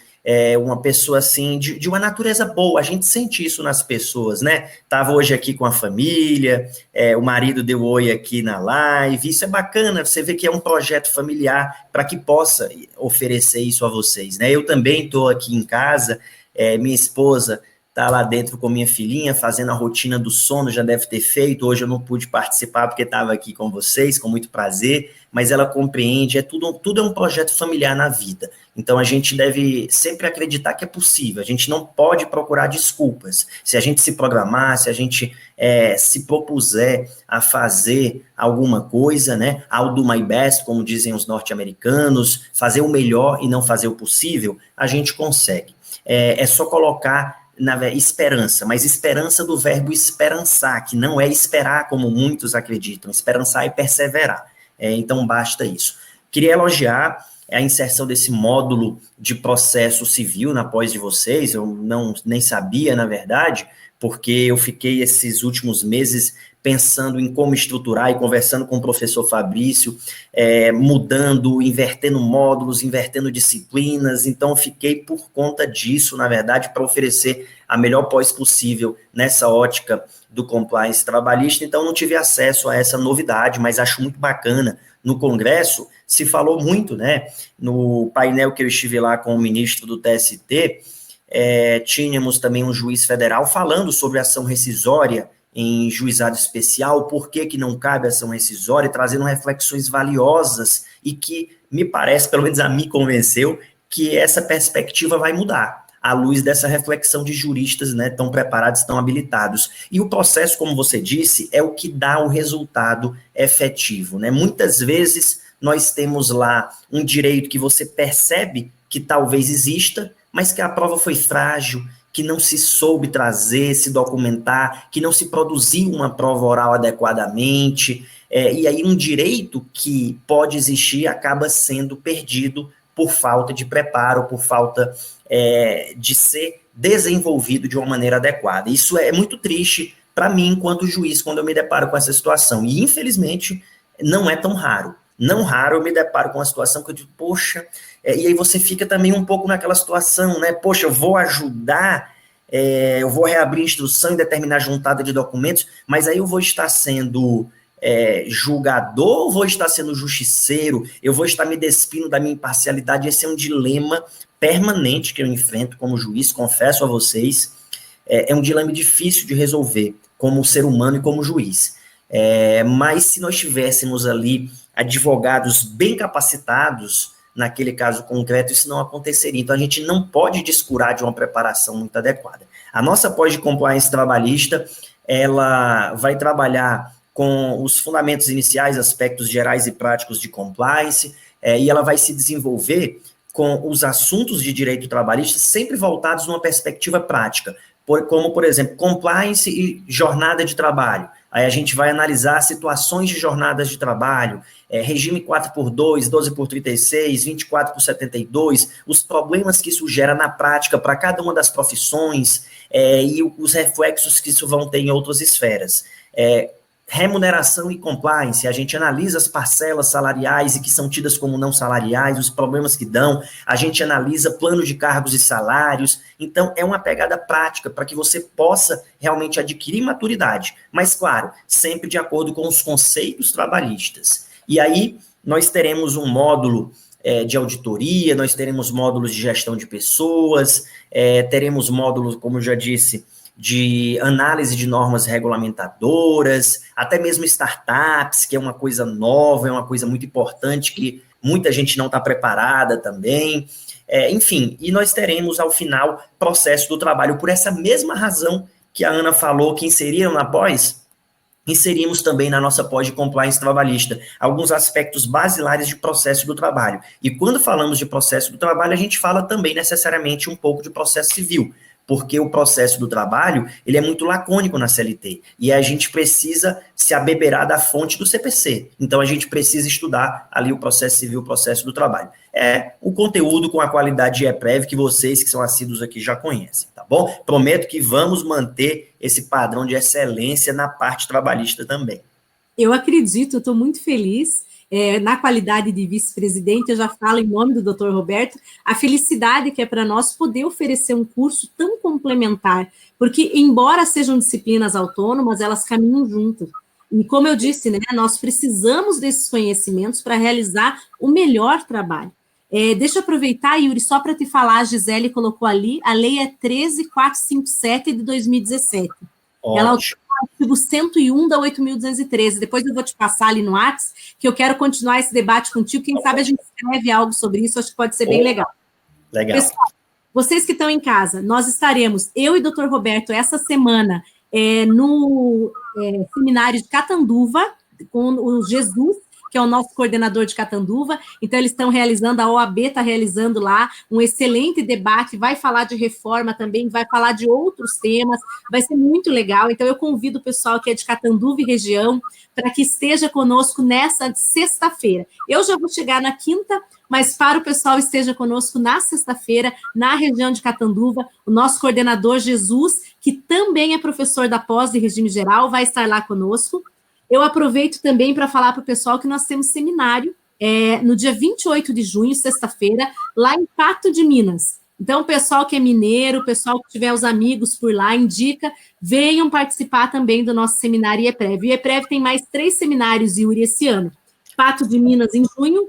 B: uma pessoa assim, de uma natureza boa, a gente sente isso nas pessoas, né? Estava hoje aqui com a família, o marido deu oi aqui na live, isso é bacana, você vê que é um projeto familiar para que possa oferecer isso a vocês, né? Eu também estou aqui em casa, minha esposa está lá dentro com minha filhinha, fazendo a rotina do sono, já deve ter feito, hoje eu não pude participar porque estava aqui com vocês, com muito prazer, mas ela compreende, tudo é um projeto familiar na vida, então a gente deve sempre acreditar que é possível, a gente não pode procurar desculpas, se a gente se programar, se a gente se propuser a fazer alguma coisa, né, I'll do my best, como dizem os norte-americanos, fazer o melhor e não fazer o possível, a gente consegue, é só colocar esperança, mas esperança do verbo esperançar, que não é esperar como muitos acreditam, esperançar é perseverar, então basta isso. Queria elogiar a inserção desse módulo de processo civil na pós de vocês, eu nem sabia, na verdade, porque eu fiquei esses últimos meses pensando em como estruturar e conversando com o professor Fabrício, mudando, invertendo módulos, invertendo disciplinas, então eu fiquei por conta disso, na verdade, para oferecer a melhor pós possível nessa ótica do compliance trabalhista, então não tive acesso a essa novidade, mas acho muito bacana. No Congresso se falou muito, né, no painel que eu estive lá com o ministro do TST, tínhamos também um juiz federal falando sobre ação rescisória em juizado especial, por que não cabe ação rescisória, trazendo reflexões valiosas e que me parece, pelo menos a mim convenceu, que essa perspectiva vai mudar, à luz dessa reflexão de juristas, né, tão preparados, tão habilitados. E o processo, como você disse, é o que dá o resultado efetivo, né? Muitas vezes nós temos lá um direito que você percebe que talvez exista, mas que a prova foi frágil, que não se soube trazer, se documentar, que não se produziu uma prova oral adequadamente, e aí um direito que pode existir acaba sendo perdido por falta de preparo, por falta de ser desenvolvido de uma maneira adequada. Isso é muito triste para mim, enquanto juiz, quando eu me deparo com essa situação, e infelizmente não é tão raro. Não raro eu me deparo com uma situação que eu digo, poxa, e aí você fica também um pouco naquela situação, né? Poxa, eu vou ajudar, eu vou reabrir instrução e determinar a juntada de documentos, mas aí eu vou estar sendo julgador ou vou estar sendo justiceiro? Eu vou estar me despindo da minha imparcialidade? Esse é um dilema permanente que eu enfrento como juiz, confesso a vocês, é um dilema difícil de resolver como ser humano e como juiz. Mas se nós tivéssemos ali advogados bem capacitados, naquele caso concreto, isso não aconteceria. Então, a gente não pode descurar de uma preparação muito adequada. A nossa pós de compliance trabalhista, ela vai trabalhar com os fundamentos iniciais, aspectos gerais e práticos de compliance, e ela vai se desenvolver com os assuntos de direito trabalhista sempre voltados numa perspectiva prática, como, por exemplo, compliance e jornada de trabalho. Aí a gente vai analisar situações de jornadas de trabalho, regime 4x2, 12x36, 24x72, os problemas que isso gera na prática para cada uma das profissões e os reflexos que isso vão ter em outras esferas. Remuneração e compliance, a gente analisa as parcelas salariais e que são tidas como não salariais, os problemas que dão, a gente analisa plano de cargos e salários, então é uma pegada prática para que você possa realmente adquirir maturidade, mas claro, sempre de acordo com os conceitos trabalhistas. E aí nós teremos um módulo de auditoria, nós teremos módulos de gestão de pessoas, teremos módulos, como eu já disse, de análise de normas regulamentadoras, até mesmo startups, que é uma coisa nova, é uma coisa muito importante, que muita gente não está preparada também, enfim, e nós teremos ao final processo do trabalho, por essa mesma razão que a Ana falou, que inseriram na pós, inserimos também na nossa pós de compliance trabalhista alguns aspectos basilares de processo do trabalho, e quando falamos de processo do trabalho, a gente fala também necessariamente um pouco de processo civil, porque o processo do trabalho, ele é muito lacônico na CLT, e a gente precisa se abeberar da fonte do CPC, então a gente precisa estudar ali o processo civil, o processo do trabalho. É o conteúdo com a qualidade de EPREV que vocês que são assíduos aqui já conhecem, tá bom? Prometo que vamos manter esse padrão de excelência na parte trabalhista também.
A: Eu acredito, eu estou muito feliz. na qualidade de vice-presidente, eu já falo em nome do Dr. Roberto, a felicidade que é para nós poder oferecer um curso tão complementar, porque, embora sejam disciplinas autônomas, elas caminham juntas. E, como eu disse, né, nós precisamos desses conhecimentos para realizar o melhor trabalho. Deixa eu aproveitar, Yuri, só para te falar, a Gisele colocou ali, a lei é 13.457 de 2017. Ótimo. Ela alterou o artigo 101 da 8.213. Depois eu vou te passar ali no WhatsApp, que eu quero continuar esse debate contigo. Quem sabe a gente escreve algo sobre isso, acho que pode ser bem legal.
B: Legal.
A: Pessoal, vocês que estão em casa, nós estaremos, eu e o Dr. Roberto, essa semana, no seminário de Catanduva, com o Jesus, que é o nosso coordenador de Catanduva. Então, eles estão realizando, a OAB está realizando lá um excelente debate, vai falar de reforma também, vai falar de outros temas, vai ser muito legal. Então, eu convido o pessoal que é de Catanduva e região para que esteja conosco nessa sexta-feira. Eu já vou chegar na quinta, mas para o pessoal esteja conosco na sexta-feira, na região de Catanduva, o nosso coordenador Jesus, que também é professor da pós de regime geral, vai estar lá conosco. Eu aproveito também para falar para o pessoal que nós temos seminário no dia 28 de junho, sexta-feira, lá em Pato de Minas. Então, o pessoal que é mineiro, o pessoal que tiver os amigos por lá, indica, venham participar também do nosso seminário IEPREV. O IEPREV tem mais 3 seminários, Yuri, esse ano. Pato de Minas em junho,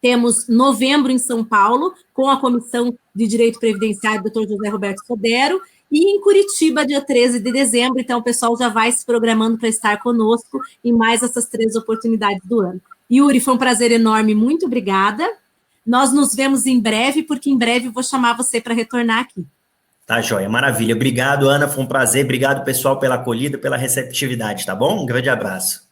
A: temos novembro em São Paulo, com a Comissão de Direito Previdenciário do Dr. José Roberto Sodero, e em Curitiba, dia 13 de dezembro, então o pessoal já vai se programando para estar conosco em mais essas 3 oportunidades do ano. Yuri, foi um prazer enorme, muito obrigada. Nós nos vemos em breve, porque em breve eu vou chamar você para retornar aqui.
B: Tá, joia, maravilha. Obrigado, Ana, foi um prazer. Obrigado, pessoal, pela acolhida, pela receptividade, tá bom? Um grande abraço.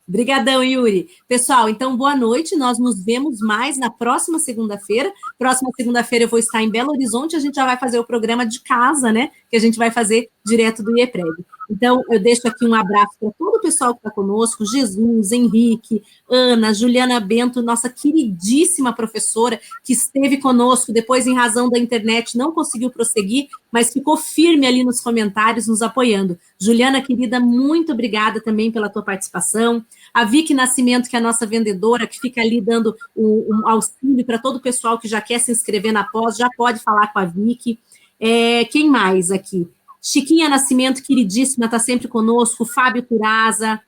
A: Obrigadão, Yuri. Pessoal, então, boa noite. Nós nos vemos mais na próxima segunda-feira. Próxima segunda-feira eu vou estar em Belo Horizonte. A gente já vai fazer o programa de casa, né? Que a gente vai fazer direto do IEPREV. Então, eu deixo aqui um abraço para todo o pessoal que está conosco, Jesus, Henrique, Ana, Juliana Bento, nossa queridíssima professora, que esteve conosco, depois, em razão da internet, não conseguiu prosseguir, mas ficou firme ali nos comentários, nos apoiando. Juliana, querida, muito obrigada também pela tua participação. A Vicky Nascimento, que é a nossa vendedora, que fica ali dando um auxílio para todo o pessoal que já quer se inscrever na pós, já pode falar com a Vicky. Quem mais aqui? Chiquinha Nascimento, queridíssima, está sempre conosco. Fábio Turaza.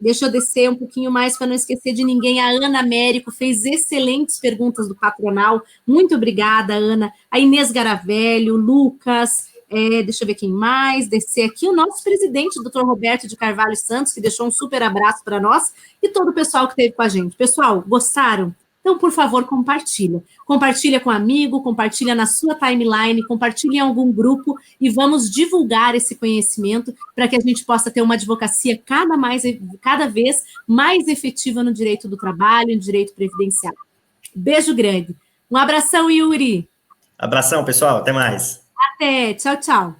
A: Deixa eu descer um pouquinho mais para não esquecer de ninguém. A Ana Américo fez excelentes perguntas do patronal. Muito obrigada, Ana. A Inês Garavelho, Lucas. Deixa eu ver quem mais. Descer aqui o nosso presidente, Dr. Roberto de Carvalho Santos, que deixou um super abraço para nós, e todo o pessoal que esteve com a gente. Pessoal, gostaram? Então, por favor, compartilha. Compartilha com um amigo, compartilha na sua timeline, compartilha em algum grupo e vamos divulgar esse conhecimento para que a gente possa ter uma advocacia cada vez mais efetiva no direito do trabalho e no direito previdenciário. Beijo grande. Um abração, Yuri.
B: Abração, pessoal. Até mais.
A: Até. Tchau, tchau.